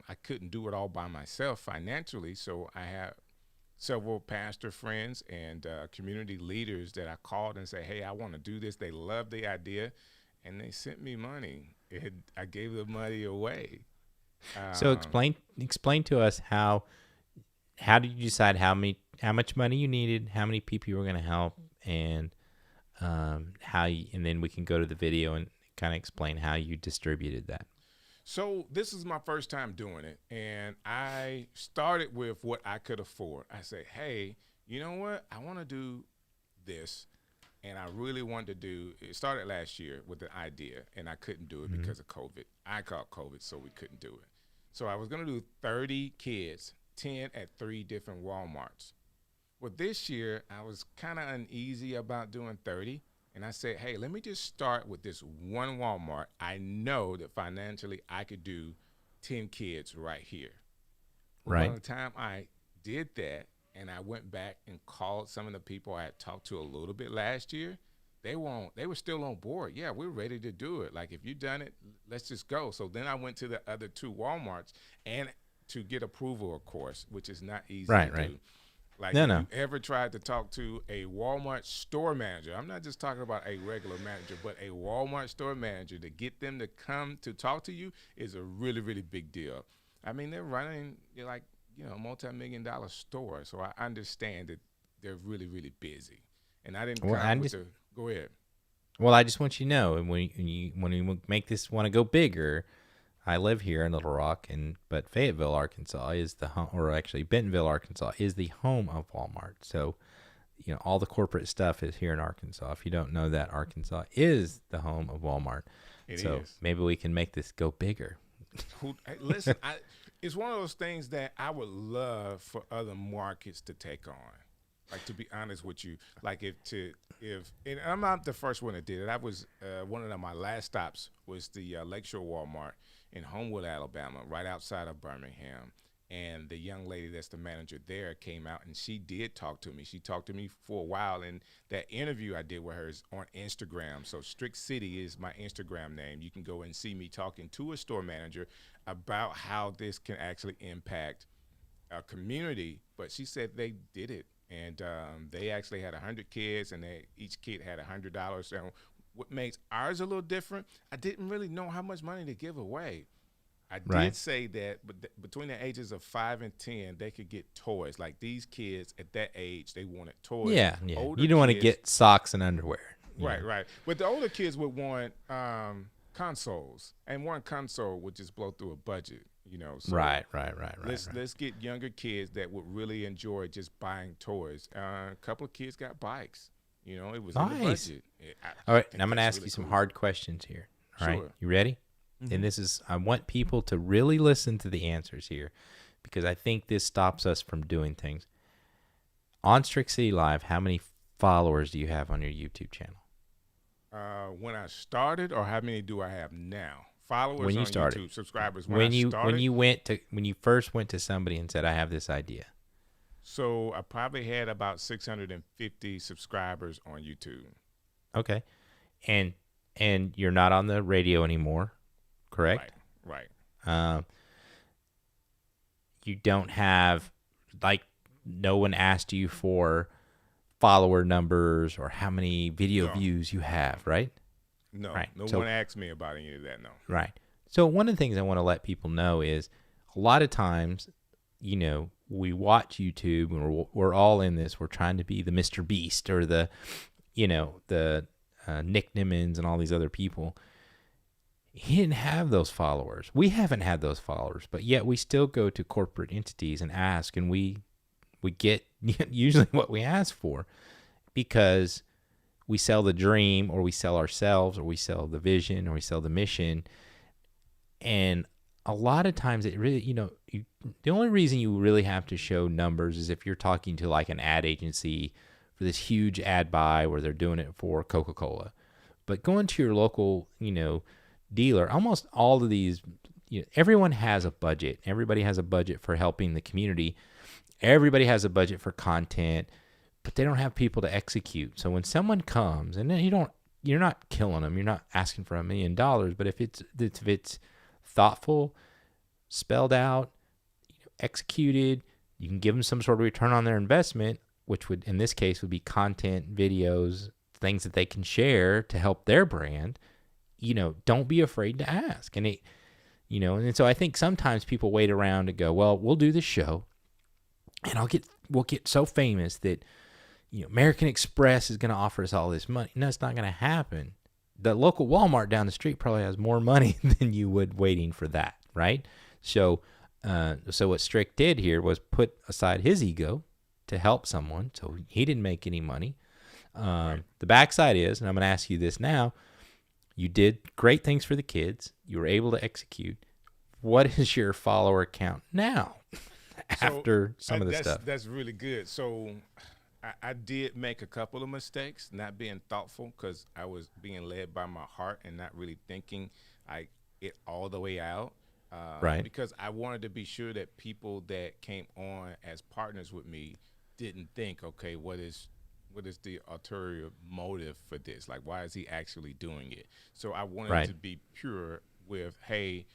I couldn't do it all by myself financially, so I have several pastor friends and community leaders that I called and said, hey, I want to do this. They loved the idea, and they sent me money. I gave the money away. So explain to us how did you decide how much money you needed, how many people you were going to help, and and then we can go to the video and kind of explain how you distributed that. So this is my first time doing it, and I started with what I could afford. I said, hey, you know what? I want to do this, and I really wanted to do it. Started last year with the idea, and I couldn't do it because of COVID. I caught COVID, so we couldn't do it. So I was going to do 30 kids, 10 at 3 different Walmarts. Well, this year, I was kind of uneasy about doing 30. And I said, hey, let me just start with this one Walmart. I know that financially I could do 10 kids right here. Right. By the time I did that, and I went back and called some of the people I had talked to a little bit last year, they were still on board. Yeah, we're ready to do it. Like, if you've done it, let's just go. So then I went to the other 2 Walmarts and to get approval, of course, which is not easy to do. Like, if you ever tried to talk to a Walmart store manager, I'm not just talking about a regular manager, but a Walmart store manager, to get them to come to talk to you is a really, really big deal. I mean, they're running multi-million-dollar store, so I understand that they're really, really busy. And I didn't go ahead. Well, I just want you to know, and when you make this want to go bigger, I live here in Little Rock, but Fayetteville, Arkansas is the home, or actually Bentonville, Arkansas is the home of Walmart. So, all the corporate stuff is here in Arkansas. If you don't know that, Arkansas is the home of Walmart. It is. Maybe we can make this go bigger. Listen, it's one of those things that I would love for other markets to take on. Like, to be honest with you, like and I'm not the first one that did it. I was one of my last stops was the Lakeshore Walmart in Homewood, Alabama, right outside of Birmingham. And the young lady that's the manager there came out and she did talk to me. She talked to me for a while, and that interview I did with her is on Instagram. So Strick City is my Instagram name. You can go and see me talking to a store manager about how this can actually impact a community. But she said they did it, and they actually had 100 kids, and each kid had $100. So what makes ours a little different, I didn't really know how much money to give away. I did say that between the ages of 5 and 10, they could get toys. Like these kids at that age, they wanted toys. Yeah. You don't want to get socks and underwear. Right. But the older kids would want consoles, and one console would just blow through a budget. So Right. Let's get younger kids that would really enjoy just buying toys. A couple of kids got bikes. It was in the budget. All right, and I'm going to ask you some hard questions here. All right, you ready? And I want people to really listen to the answers here, because I think this stops us from doing things. On Strick City Live, how many followers do you have on your YouTube channel? When I started, or how many do I have now? Followers when you on started. YouTube, subscribers. When you first went to somebody and said, I have this idea. So I probably had about 650 subscribers on YouTube. Okay. And you're not on the radio anymore, correct? Right. You don't have, no one asked you for follower numbers or how many video views you have, right? No. Right. No one asked me about any of that, no. Right. So one of the things I want to let people know is a lot of times, we watch YouTube and we're all in this. We're trying to be the Mr. Beast or the Nick Nimmons and all these other people. He didn't have those followers. We haven't had those followers, but yet we still go to corporate entities and ask, and we get usually what we ask for, because we sell the dream, or we sell ourselves, or we sell the vision, or we sell the mission. And a lot of times it really, the only reason you really have to show numbers is if you're talking to like an ad agency for this huge ad buy where they're doing it for Coca-Cola. But going to your local, dealer, almost all of these, everyone has a budget. Everybody has a budget for helping the community. Everybody has a budget for content, but they don't have people to execute. So when someone comes, and then you're not killing them, you're not asking for $1 million, but if it's thoughtful, spelled out, executed, you can give them some sort of return on their investment, which would, in this case, would be content, videos, things that they can share to help their brand. Don't be afraid to ask. And and so I think sometimes people wait around to go, well, we'll do this show and we'll get so famous that, American Express is going to offer us all this money. No, it's not going to happen. The local Walmart down the street probably has more money than you would waiting for that, right? So what Strick did here was put aside his ego to help someone. So he didn't make any money. The backside is, and I'm going to ask you this now, you did great things for the kids. You were able to execute. What is your follower count now after some of the stuff? That's really good. So I did make a couple of mistakes, not being thoughtful, because I was being led by my heart and not really thinking it all the way out. Right. Because I wanted to be sure that people that came on as partners with me didn't think, okay, what is the ulterior motive for this? Like, why is he actually doing it? So I wanted to be pure with, hey,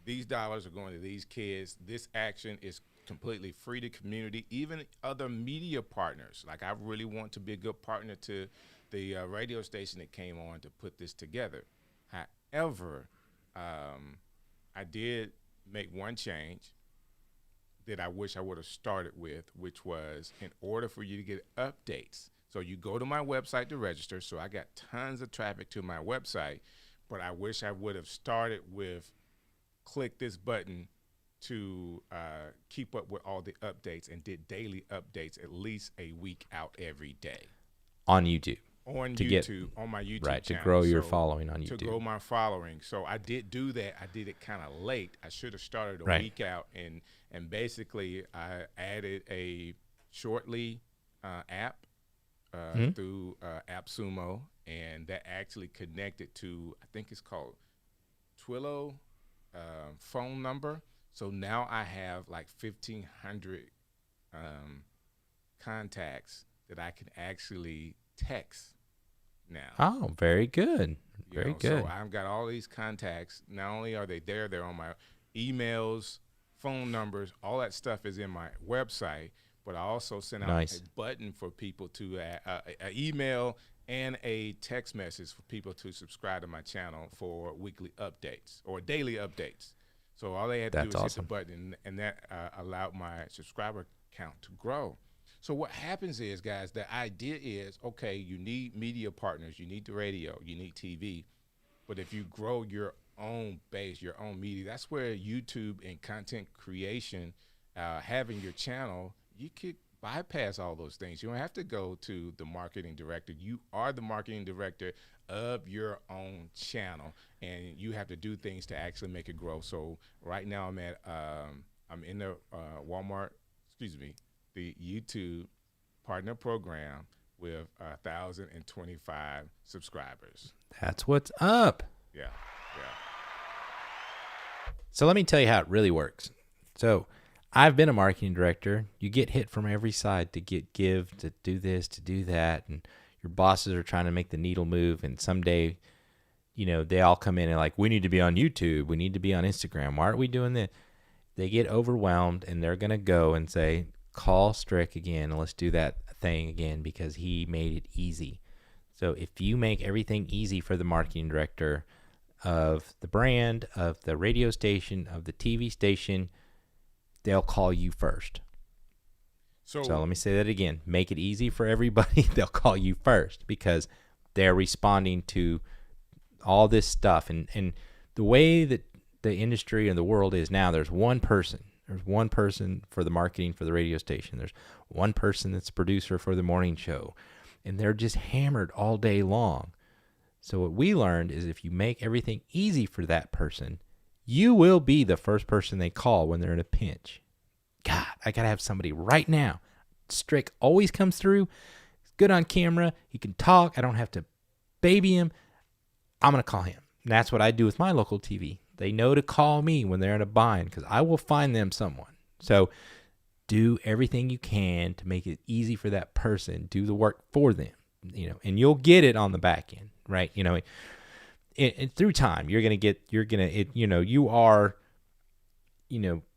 these dollars are going to these kids. This action is completely free to community, even other media partners. Like, I really want to be a good partner to the radio station that came on to put this together. However, I did make one change that I wish I would have started with, which was, in order for you to get updates, so you go to my website to register. So I got tons of traffic to my website, but I wish I would have started with click this button to keep up with all the updates, and did daily updates at least a week out every day. On YouTube. On my YouTube channel. Right, to grow your following on YouTube. To grow my following. So I did do that. I did it kind of late. I should have started a week out, and basically I added a Shortly app through AppSumo, and that actually connected to, I think it's called Twilio phone number. So now I have like 1,500 contacts that I can actually text now. Oh, very good. Very good. So I've got all these contacts. Not only are they there, they're on my emails, phone numbers, all that stuff is in my website. But I also send out a button for people to an email and a text message for people to subscribe to my channel for weekly updates or daily updates. So all they had to do is hit the button, and that allowed my subscriber count to grow. So what happens is, guys, the idea is, okay, you need media partners, you need the radio, you need TV, but if you grow your own base, your own media, that's where YouTube and content creation, having your channel, you could bypass all those things. You don't have to go to the marketing director. You are the marketing director of your own channel, and you have to do things to actually make it grow. So right now I'm in the the YouTube partner program with 1,025 subscribers. That's what's up. Yeah. So let me tell you how it really works. So I've been a marketing director. You get hit from every side to to do this, to do that, and your bosses are trying to make the needle move, and someday, they all come in and like, we need to be on YouTube, we need to be on Instagram. Why aren't we doing this? They get overwhelmed, and they're going to go and say, call Strick again, and let's do that thing again because he made it easy. So if you make everything easy for the marketing director of the brand, of the radio station, of the TV station, they'll call you first. So let me say that again. Make it easy for everybody. They'll call you first because they're responding to all this stuff. And the way that the industry and the world is now, there's one person. There's one person for the marketing for the radio station. There's one person that's a producer for the morning show. And they're just hammered all day long. So what we learned is if you make everything easy for that person, you will be the first person they call when they're in a pinch. God, I got to have somebody right now. Strick always comes through. He's good on camera. He can talk. I don't have to baby him. I'm going to call him. And that's what I do with my local TV. They know to call me when they're in a bind because I will find them someone. So do everything you can to make it easy for that person. Do the work for them, and you'll get it on the back end, right? Through time, you are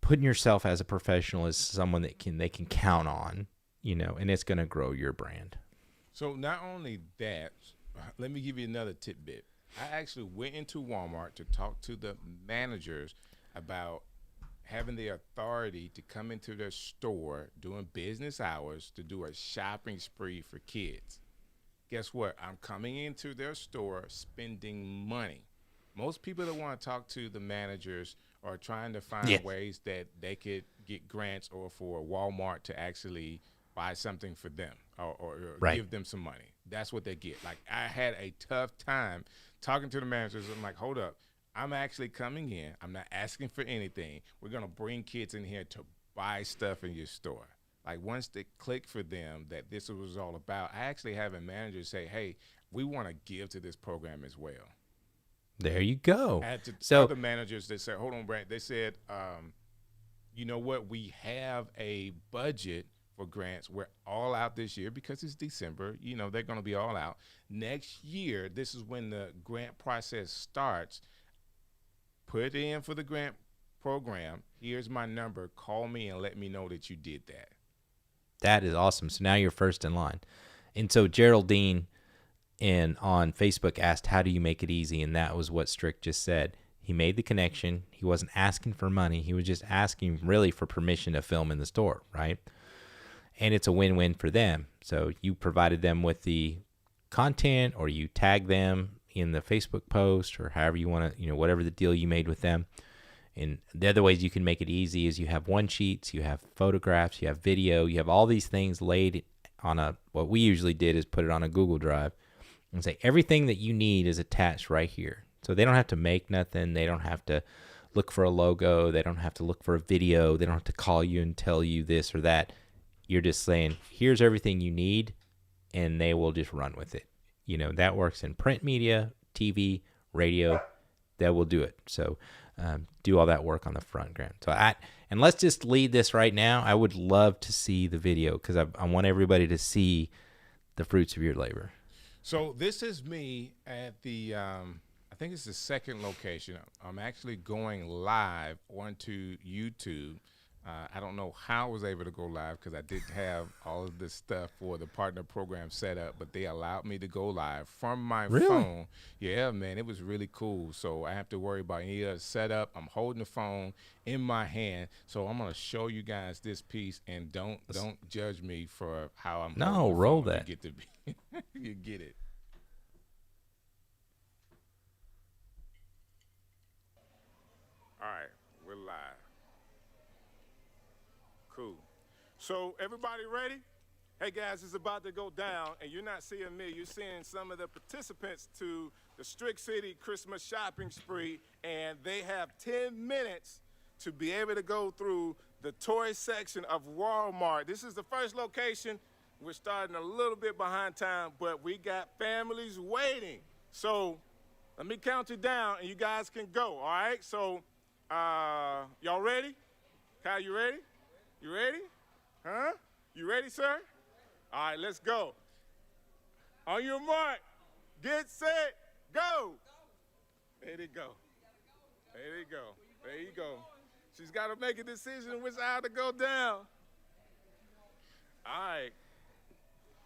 putting yourself as a professional as someone that they can count on, and it's going to grow your brand. So not only that, let me give you another tidbit. I actually went into Walmart to talk to the managers about having the authority to come into their store during business hours to do a shopping spree for kids. Guess what? I'm coming into their store spending money. Most people that want to talk to the managers are trying to find ways that they could get grants or for Walmart to actually buy something for them or give them some money. That's what they get. Like, I had a tough time talking to the managers. I'm like, hold up. I'm actually coming in. I'm not asking for anything. We're going to bring kids in here to buy stuff in your store. Like, once they click for them that this was all about, I actually have a manager say, hey, we want to give to this program as well. There you go. I had to other managers that said, hold on, Brant. They said, you know what? We have a budget for grants. We're all out this year because it's December. They're going to be all out. Next year, this is when the grant process starts. Put in for the grant program. Here's my number. Call me and let me know that you did that. That is awesome. So now you're first in line. And so Geraldine on Facebook asked, how do you make it easy? And that was what Strick just said. He made the connection. He wasn't asking for money. He was just asking really for permission to film in the store, right? And it's a win-win for them. So you provided them with the content, or you tag them in the Facebook post, or however you want to, whatever the deal you made with them. And the other ways you can make it easy is you have one sheets, you have photographs, you have video, you have all these things laid on what we usually did is put it on a Google Drive and say everything that you need is attached right here. So they don't have to make nothing. They don't have to look for a logo. They don't have to look for a video. They don't have to call you and tell you this or that. You're just saying, here's everything you need, and they will just run with it. That works in print media, TV, radio. That will do it. So do all that work on the front ground. So and let's just lead this right now. I would love to see the video because I want everybody to see the fruits of your labor. So this is me at the, I think it's the second location. I'm actually going live onto YouTube. I don't know how I was able to go live because I didn't have all of this stuff for the partner program set up, but they allowed me to go live from my phone. Yeah, man, it was really cool. So I have to worry about any other setup. I'm holding the phone in my hand. So I'm going to show you guys this piece, and don't judge me for how I'm No, roll that. You get to be you get it. All right, we're live. Cool. So everybody ready? Hey guys, it's about to go down, and you're not seeing me. You're seeing some of the participants to the Strick City Christmas shopping spree, and they have 10 minutes to be able to go through the toy section of Walmart. This is the first location. We're starting a little bit behind time, but we got families waiting. So let me count you down, and you guys can go, all right? So y'all ready? Kyle, you ready? You ready? Huh? You ready, sir? All right, let's go. On your mark, get set, go. There they go. There they go. There you go. She's got to make a decision which aisle to go down. All right.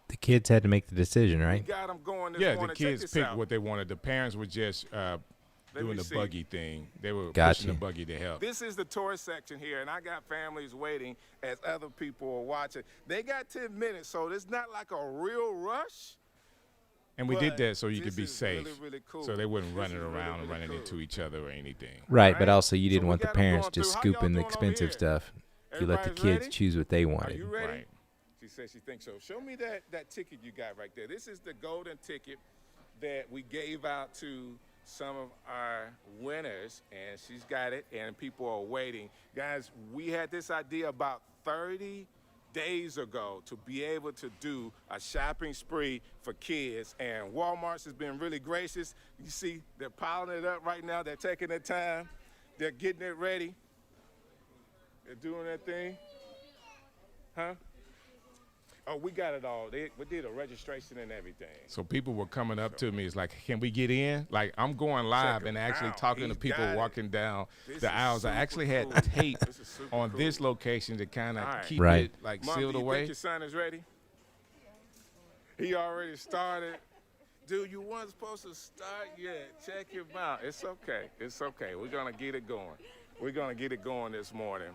The kids had to make the decision, right? We got them going this morning. The kids picked what they wanted. The parents were just doing the buggy thing. They were pushing the buggy to help. This is the toy section here, and I got families waiting as other people are watching. They got 10 minutes, so it's not like a real rush. And we did that so you could be safe, really cool. So they wouldn't run it around and running into each other or anything. Right, but also you didn't want the parents just scooping the expensive stuff. You let the kids choose what they wanted. Are you ready? Right. She says she thinks so. Show me that ticket you got right there. This is the golden ticket that we gave out to some of our winners, and she's got it, and people are waiting. Guys, we had this idea about 30 days ago to be able to do a shopping spree for kids, and Walmart's has been really gracious. You see, they're piling it up right now. They're taking their time. They're getting it ready. They're doing their thing. Huh? Oh, we got it all. We did a registration and everything. So people were coming up to me. It's like, can we get in? Like, I'm going live and actually talking to people walking down the aisles. I actually had tape on this location to kind of keep it like sealed away. Think your son is ready? He already started. Dude, you weren't supposed to start yet. Check him out. It's okay. It's okay. We're going to get it going. We're going to get it going this morning.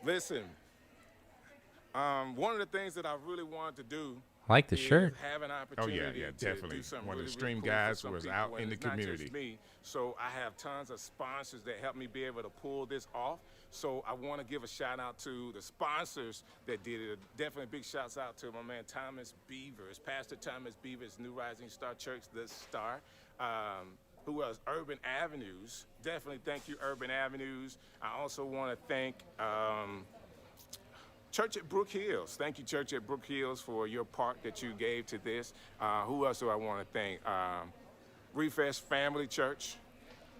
Listen. One of the things that I really wanted to do, I like the shirt. Have an opportunity definitely. One of the stream guys was out in the community. Me. So I have tons of sponsors that help me be able to pull this off. So I want to give a shout out to the sponsors that did it. Definitely big shouts out to my man Thomas Beavers, Pastor Thomas Beavers, New Rising Star Church, The Star. Who else? Urban Avenues. Definitely thank you, Urban Avenues. I also want to thank Church at Brook Hills. Thank you, Church at Brook Hills, for your part that you gave to this. Who else do I want to thank? Refresh Family Church,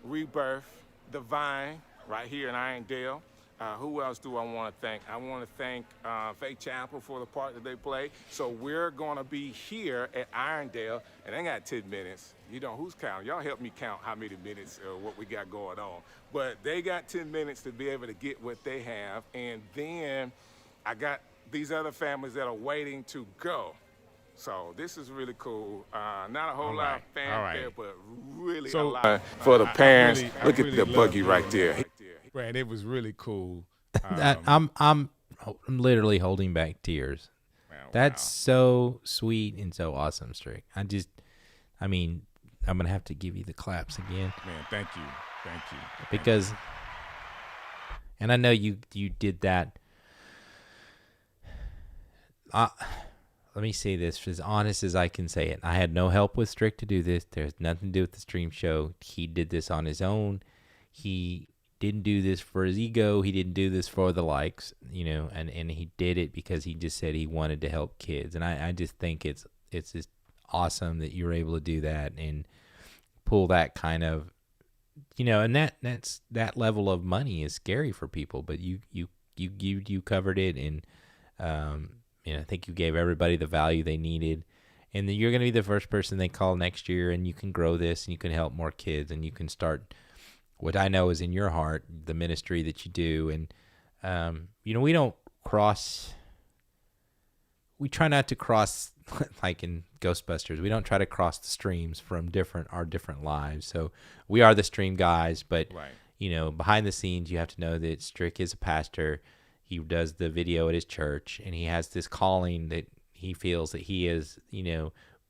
Rebirth, The Vine, right here in Irondale. Who else do I want to thank? I want to thank Faith Chapel for the part that they play. So we're going to be here at Irondale, and they got 10 minutes. You know, who's counting? Y'all help me count how many minutes what we got going on. But they got 10 minutes to be able to get what they have, and then I got these other families that are waiting to go. So this is really cool. Not a whole lot of fanfare, but really a lot for the parents. Look at the buggy right there. Right, it was really cool. I'm literally holding back tears. That's so sweet and so awesome, Strick. I'm gonna have to give you the claps again. Man, thank you. Because, and I know you did that. Let me say this as honest as I can say it. I had no help with Strick to do this. There's nothing to do with the stream show. He did this on his own. He didn't do this for his ego. He didn't do this for the likes, and he did it because he just said he wanted to help kids. And I just think it's just awesome that you were able to do that and pull that kind of and that level of money is scary for people, but you covered it, and I think you gave everybody the value they needed, and then you're going to be the first person they call next year, and you can grow this, and you can help more kids, and you can start what I know is in your heart, the ministry that you do, and we don't cross. We try not to cross, like in Ghostbusters, we don't try to cross the streams from our different lives. So we are the stream guys, but, right. Behind the scenes, you have to know that Strick is a pastor. He does the video at his church, and he has this calling that he feels that he is,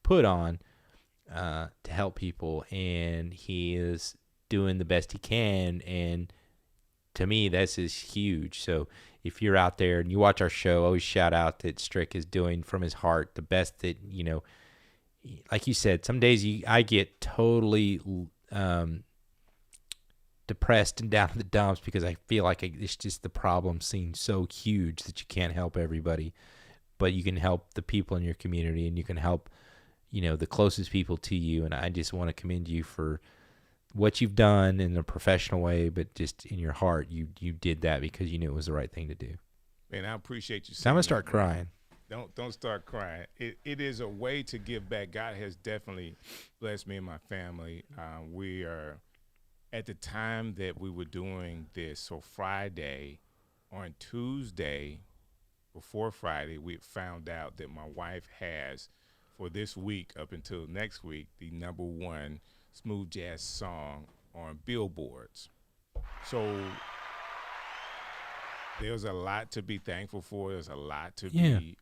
put on to help people, and he is doing the best he can. And to me, this is huge. So if you're out there and you watch our show, always shout out that Strick is doing from his heart the best that, like you said, some days I get totally depressed and down in the dumps because I feel like it's just the problem seems so huge that you can't help everybody, but you can help the people in your community, and you can help, the closest people to you. And I just want to commend you for what you've done in a professional way, but just in your heart, you did that because you knew it was the right thing to do. Man, I appreciate you. I'm gonna start crying. Don't start crying. It is a way to give back. God has definitely blessed me and my family. We are at the time that we were doing this. So Friday, on Tuesday, before Friday, we found out that my wife has, for this week up until next week, the #1 smooth jazz song on billboards. So there's a lot to be thankful for. There's a lot to be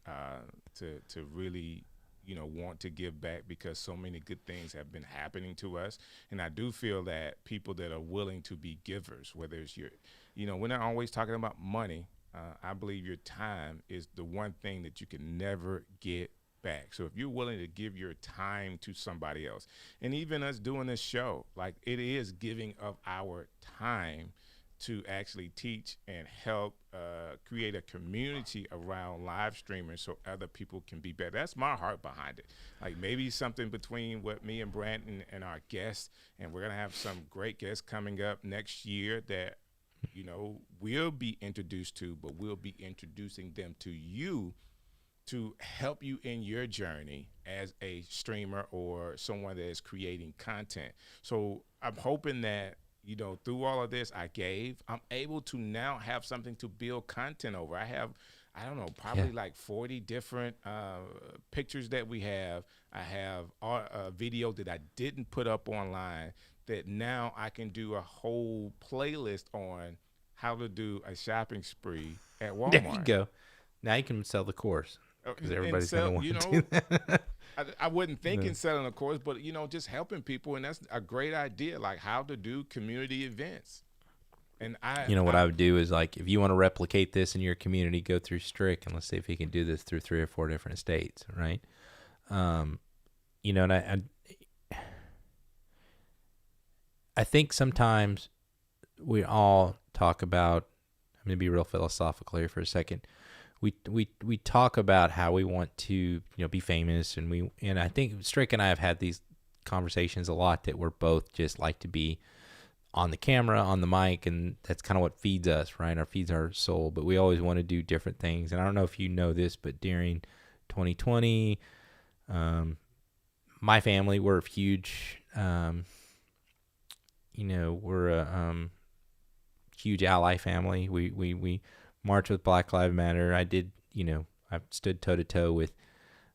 to really want to give back, because so many good things have been happening to us. And I do feel that people that are willing to be givers, whether it's we're not always talking about money. I believe your time is the one thing that you can never get back. So if you're willing to give your time to somebody else, and even us doing this show, like, it is giving of our time to actually teach and help create a community around live streaming so other people can be better. That's my heart behind it. Like, maybe something between what me and Brant and our guests, and we're going to have some great guests coming up next year that, we'll be introduced to, but we'll be introducing them to you to help you in your journey as a streamer or someone that is creating content. So I'm hoping that, through all of this I'm able to now have something to build content over. I have, probably like 40 different pictures that we have. I have a video that I didn't put up online that now I can do a whole playlist on how to do a shopping spree at Walmart. There you go. Now you can sell the course, because everybody's going to want to do that. I wasn't thinking selling a course, but, just helping people. And that's a great idea, like how to do community events. And what I would do is, like, if you want to replicate this in your community, go through Strick, and let's see if he can do this through 3 or 4 different states, right? And I think sometimes we all talk about, I'm going to be real philosophical here for a second. We talk about how we want to be famous, and I think Strick and I have had these conversations a lot, that we're both just like to be on the camera, on the mic, and that's kind of what feeds us, right? Our feeds our soul, but we always want to do different things. And I don't know if you know this, but during 2020, my family, we're a huge, we're a huge ally family. We march with Black Lives Matter. I've stood toe to toe with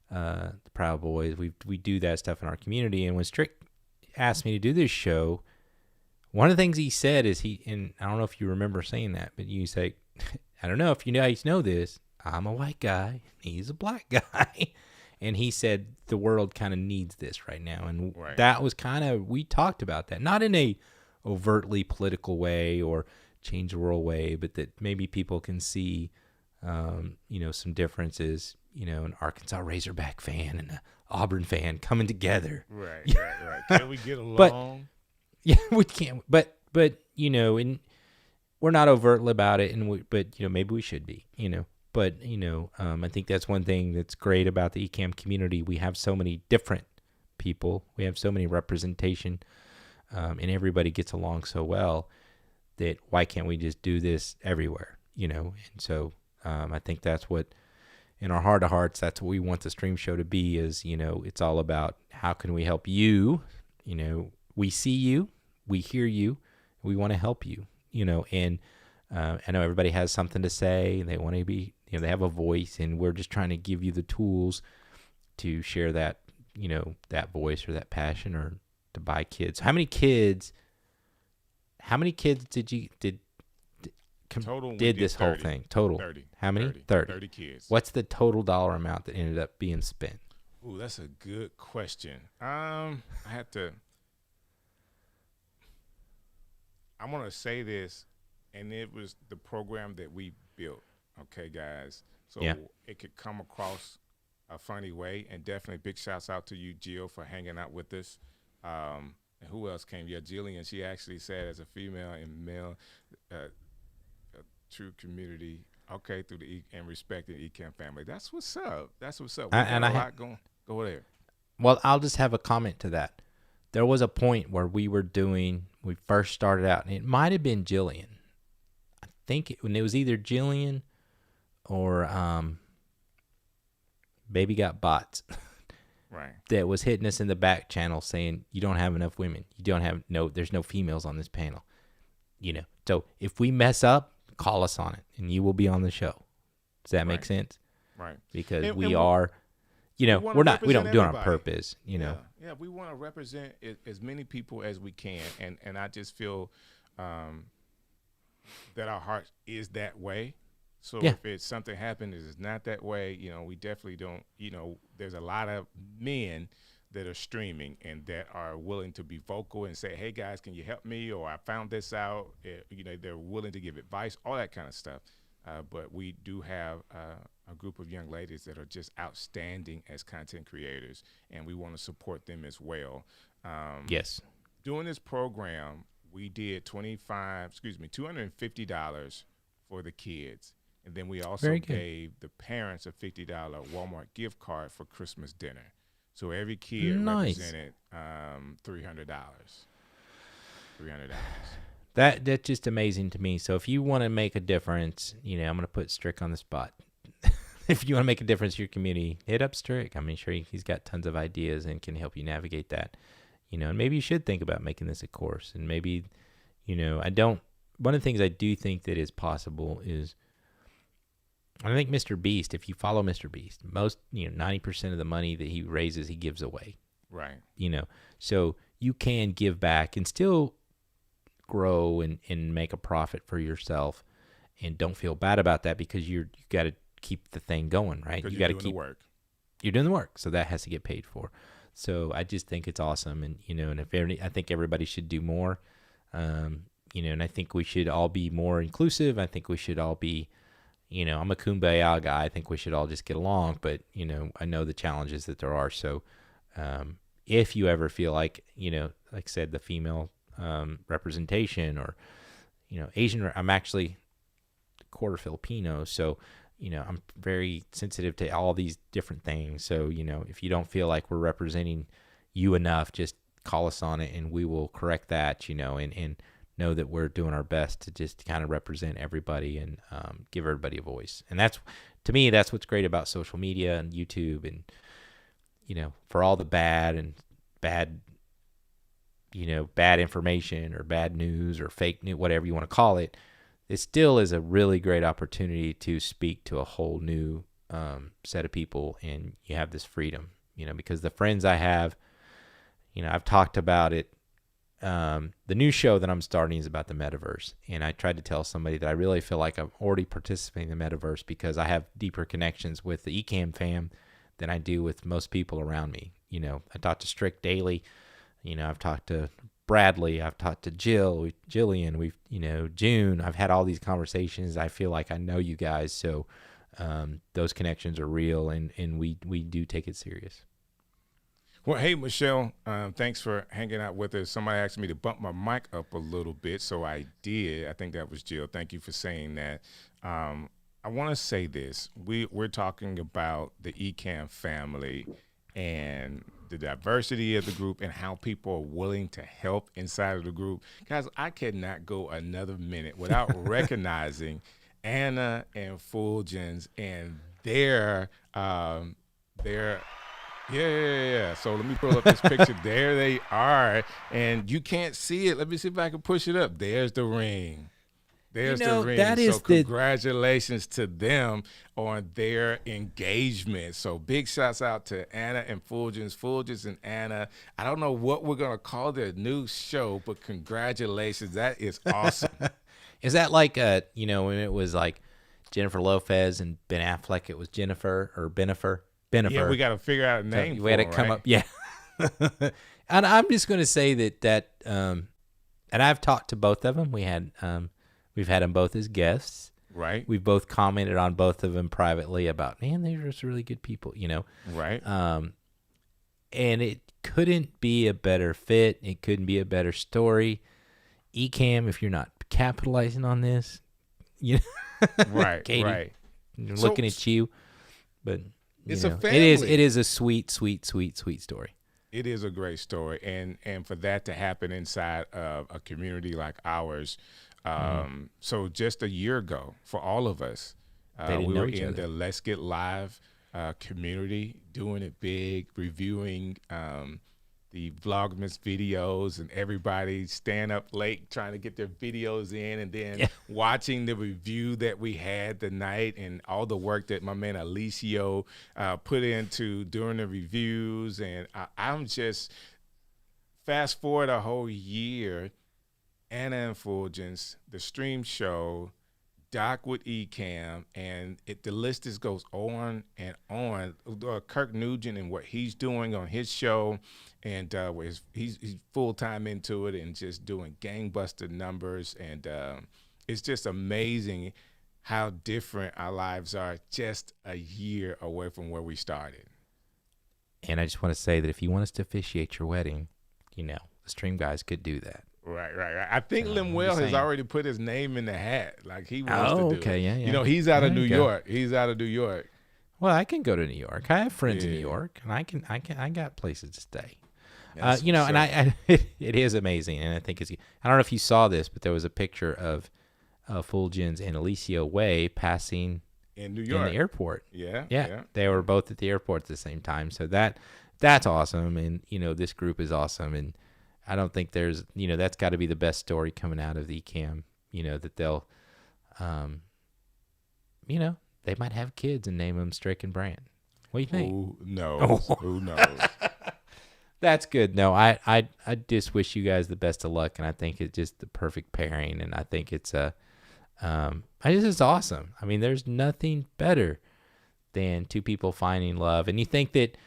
the Proud Boys. We do that stuff in our community. And when Strick asked me to do this show, one of the things he said is and I don't know if you remember saying that, but you say, I don't know if you guys know this, I'm a white guy, he's a black guy. And he said the world kind of needs this right now. And that was we talked about that, not in a overtly political way or change the world way, but that maybe people can see, some differences, an Arkansas Razorback fan and an Auburn fan coming together. Right. Can we get along? Yeah, we can't. But and we're not overtly about it, but maybe we should be, But I think that's one thing that's great about the Ecamm community. We have so many different people. We have so many representation and everybody gets along so well that why can't we just do this everywhere, And so I think that's what, in our heart of hearts, that's what we want the stream show to be is, it's all about how can we help you? We see you, we hear you, we want to help you, and I know everybody has something to say. They want to be, they have a voice, and we're just trying to give you the tools to share that, that voice or that passion, or to buy kids. How many kids did Total, did this 30, whole thing? Total. 30. How many? 30 kids. What's the total dollar amount that ended up being spent? Ooh, that's a good question. I want to say this, and it was the program that we built. Okay, guys. So it could come across a funny way, and definitely big shouts out to you, Jill, for hanging out with us. And who else came? Yeah, Jillian. She actually said, as a female and male, a true community. Okay, through and respecting Ecamm family. That's what's up. That's what's up. Go there. Well, I'll just have a comment to that. There was a point where we first started out, and it might have been Jillian. I think when it was either Jillian or Baby Got Bots. Right. That was hitting us in the back channel saying, you don't have enough women. There's no females on this panel. So if we mess up, call us on it, and you will be on the show. Does that make sense? Right. Because we don't do it on purpose, Yeah, we want to represent as many people as we can, and I just feel that our heart is that way. So if it's something happened that is not that way, we definitely don't, there's a lot of men that are streaming and that are willing to be vocal and say, hey guys, can you help me? Or I found this out. They're willing to give advice, all that kind of stuff. But we do have a group of young ladies that are just outstanding as content creators, and we want to support them as well. Yes. During this program, we did $250 for the kids. And then we also gave the parents a $50 Walmart gift card for Christmas dinner. So every kid represented $300. That's just amazing to me. So if you want to make a difference, I'm going to put Strick on the spot. If you want to make a difference in your community, hit up Strick. I'm sure he's got tons of ideas and can help you navigate that. And maybe you should think about making this a course. And maybe, one of the things I do think that is possible is, I think Mr. Beast, if you follow Mr. Beast, most, 90% of the money that he raises, he gives away. Right. So you can give back and still grow and make a profit for yourself, and don't feel bad about that, because you got to keep the thing going, right? You got to keep the work. You're doing the work, so that has to get paid for. So I just think it's awesome, and I think everybody should do more, and I think we should all be more inclusive. I think we should all be, I'm a kumbaya guy. I think we should all just get along, but I know the challenges that there are. So if you ever feel like, like I said, the female representation, or Asian, I'm actually quarter Filipino, so I'm very sensitive to all these different things. So if you don't feel like we're representing you enough, just call us on it, and we will correct that. And know that we're doing our best to just kind of represent everybody and give everybody a voice. And that's, to me, that's what's great about social media and YouTube, and for all the bad information or bad news or fake news, whatever you want to call it, it still is a really great opportunity to speak to a whole new set of people, and you have this freedom, because the friends I have, I've talked about it. The new show that I'm starting is about the metaverse, and I tried to tell somebody that I really feel like I'm already participating in the metaverse because I have deeper connections with the Ecamm fam than I do with most people around me. I talk to Strick daily. I've talked to Bradley, I've talked to Jillian, June. I've had all these conversations. I feel like I know you guys, so those connections are real, and we do take it serious. Well, hey, Michelle, thanks for hanging out with us. Somebody asked me to bump my mic up a little bit, so I did. I think that was Jill. Thank you for saying that. I want to say this. We're talking about the Ecamm family and the diversity of the group and how people are willing to help inside of the group. Guys, I cannot go another minute without recognizing Anna and Fulgens and their yeah. So let me pull up this picture. There they are. And you can't see it. Let me see if I can push it up. There's the ring. There's the ring. That is so congratulations to them on their engagement. So big shouts out to Anna and Fulgens and Anna. I don't know what we're going to call their new show, but congratulations. That is awesome. Is that like, when it was like Jennifer Lopez and Ben Affleck, it was Jennifer or Benifer? Yeah, we got to figure out a name. We had to come up. Yeah. And I'm just going to say that, and I've talked to both of them. We've had them both as guests. Right. We've both commented on both of them privately about, man, they're just really good people, Right. And it couldn't be a better fit. It couldn't be a better story. Ecamm, if you're not capitalizing on this, right, Katie, right. Looking at you, but it's a family. It is a sweet story. It is a great story, and for that to happen inside of a community like ours. So just a year ago, for all of us, we were in the Let's Get Live community, doing it big, reviewing the Vlogmas videos, and everybody staying up late trying to get their videos in, and then watching the review that we had the night, and all the work that my man Alicio put into during the reviews. And I'm just, fast forward a whole year, Anna and Fulgens, the stream show, Doc with Ecamm, and the list just goes on and on. Kirk Nugent and what he's doing on his show, and he's full-time into it and just doing gangbuster numbers. And it's just amazing how different our lives are just a year away from where we started. And I just want to say that if you want us to officiate your wedding, the stream guys could do that. Right. I think Lemuel has already put his name in the hat. Like, he wants to do okay, it. yeah. He's out of New York. He's out of New York. Well, I can go to New York. I have friends in New York, and I got places to stay. And I it is amazing, and I think I don't know if you saw this, but there was a picture of Fulgens and Alicio Way passing in New York, in the airport. Yeah. They were both at the airport at the same time, so that's awesome. And this group is awesome, and I don't think there's, that's got to be the best story coming out of the Ecamm, that they'll, they might have kids and name them Strick and Brant. What do you think? Who knows? Who knows? That's good. No, I just wish you guys the best of luck, and I think it's just the perfect pairing, and I think it's it's awesome. I mean, there's nothing better than two people finding love, and you think that,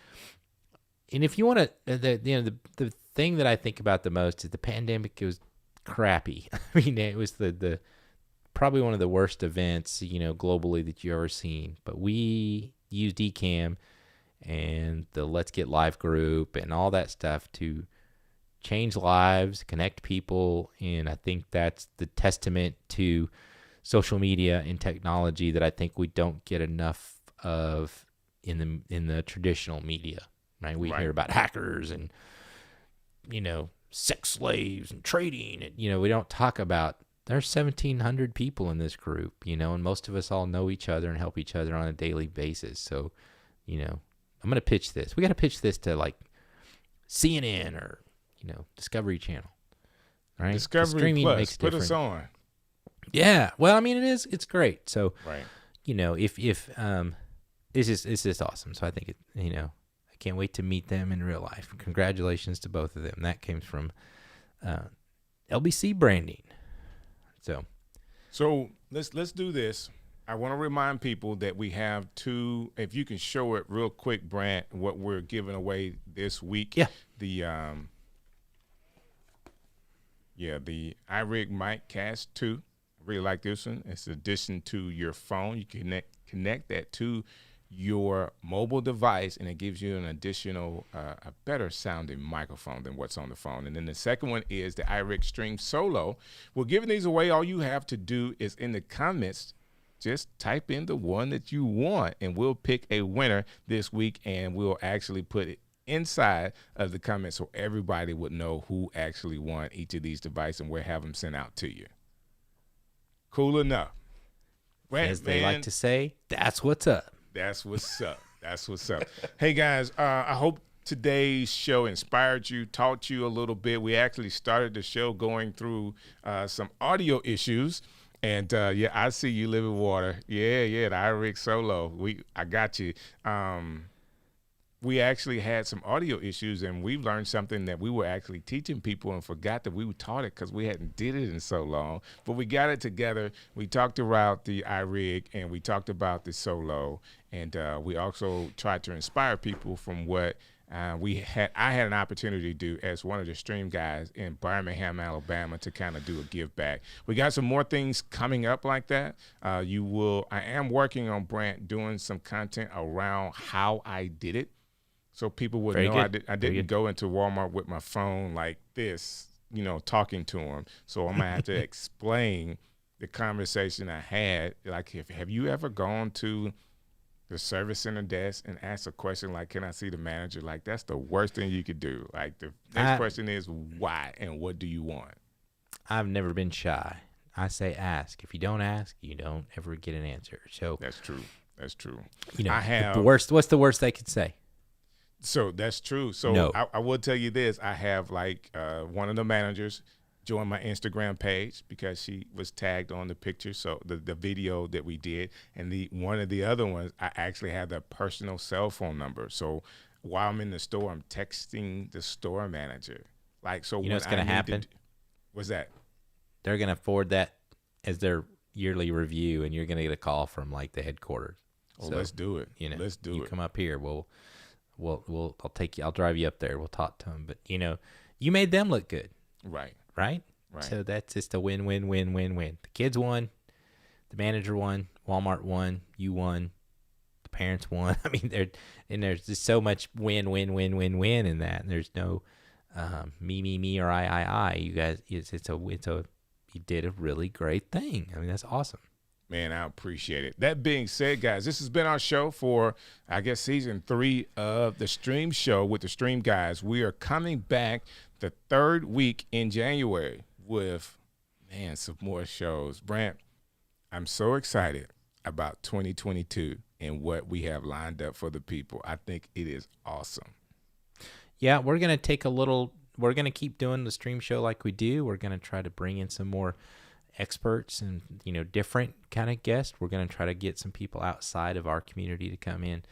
and if you want to, the thing that I think about the most is the pandemic. It was crappy. I mean, it was the probably one of the worst events, globally that you ever seen. But we used Ecamm and the Let's Get Live group and all that stuff to change lives, connect people, and I think that's the testament to social media and technology that I think we don't get enough of in the traditional media. Right? We hear about hackers and sex slaves and trading, and we don't talk about there's 1,700 people in this group, and most of us all know each other and help each other on a daily basis. So, I'm gonna pitch this. We got to pitch this to like CNN or Discovery Channel, right? Discovery Plus, put us on. Yeah, well, I mean, it's great. So, right, if it's just awesome. So I think I can't wait to meet them in real life. Congratulations to both of them. That came from LBC Branding. So let's do this. I want to remind people that we have two. If you can show it real quick, Brant, what we're giving away this week. Yeah. The iRig Mic Cast 2. I really like this one. It's an addition to your phone. You can connect that to your mobile device, and it gives you an additional, a better sounding microphone than what's on the phone. And then the second one is the iRig Stream Solo. We're giving these away. All you have to do is in the comments, just type in the one that you want, and we'll pick a winner this week, and we'll actually put it inside of the comments so everybody would know who actually won each of these devices, and we'll have them sent out to you. Cool enough. Brant, as they like to say, that's what's up. That's what's up. That's what's up. Hey, guys, I hope today's show inspired you, taught you a little bit. We actually started the show going through some audio issues. And, yeah, I see you, Living Water. Yeah, the iRig Solo. I got you. We actually had some audio issues, and we learned something that we were actually teaching people and forgot that we taught it because we hadn't did it in so long. But we got it together. We talked about the iRig, and we talked about the Solo, and we also tried to inspire people from what I had an opportunity to do as one of the stream guys in Birmingham, Alabama, to kind of do a give back. We got some more things coming up like that. I am working on Brant doing some content around how I did it. So people would know I didn't go into Walmart with my phone like this, talking to them. So I'm going to have to explain the conversation I had. Like, have you ever gone to the service center desk and asked a question like, can I see the manager? Like, that's the worst thing you could do. Like, the next question is why and what do you want? I've never been shy. I say ask. If you don't ask, you don't ever get an answer. So that's true. That's true. What's the worst they could say? So that's true. So no. I will tell you this. I have one of the managers join my Instagram page because she was tagged on the picture. So the video that we did, and one of the other ones, I actually have their personal cell phone number. So while I'm in the store, I'm texting the store manager. Like, so what's going to happen? What's that? They're going to forward that as their yearly review, and you're going to get a call from like the headquarters. Oh, so, let's do it. Let's do it. You come up here. I'll take you. I'll drive you up there. We'll talk to them. But you made them look good. Right. So that's just a win. The kids won, the manager won, Walmart won, you won, the parents won. I mean, there's just so much win in that. And there's no me or I. You guys, you did a really great thing. I mean, that's awesome. Man, I appreciate it. That being said, guys, this has been our show for, I guess, season 3 of the Stream Show with the Stream Guys. We are coming back the 3rd week in January with, some more shows. Brant, I'm so excited about 2022 and what we have lined up for the people. I think it is awesome. Yeah, we're going to keep doing the Stream Show like we do. We're going to try to bring in some more experts and different kind of guests. We're going to try to get some people outside of our community to come in,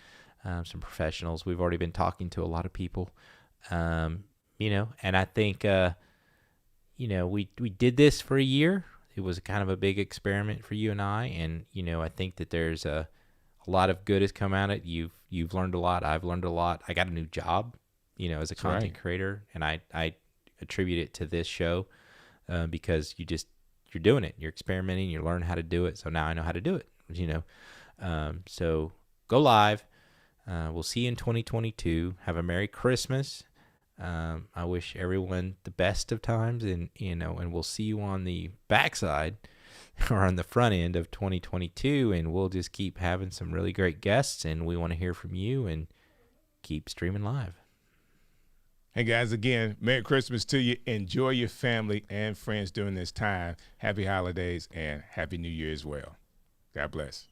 some professionals. We've already been talking to a lot of people, and I think we did this for a year. It was kind of a big experiment for you and I, and I think that there's a lot of good has come out of it. You've learned a lot. I've learned a lot. I got a new job as a content creator, and I attribute it to this show because you're doing it. You're experimenting. You learn how to do it. So now I know how to do it, So go live. We'll see you in 2022. Have a Merry Christmas. I wish everyone the best of times, and we'll see you on the backside or on the front end of 2022. And we'll just keep having some really great guests, and we want to hear from you and keep streaming live. Hey, guys, again, Merry Christmas to you. Enjoy your family and friends during this time. Happy holidays and Happy New Year as well. God bless.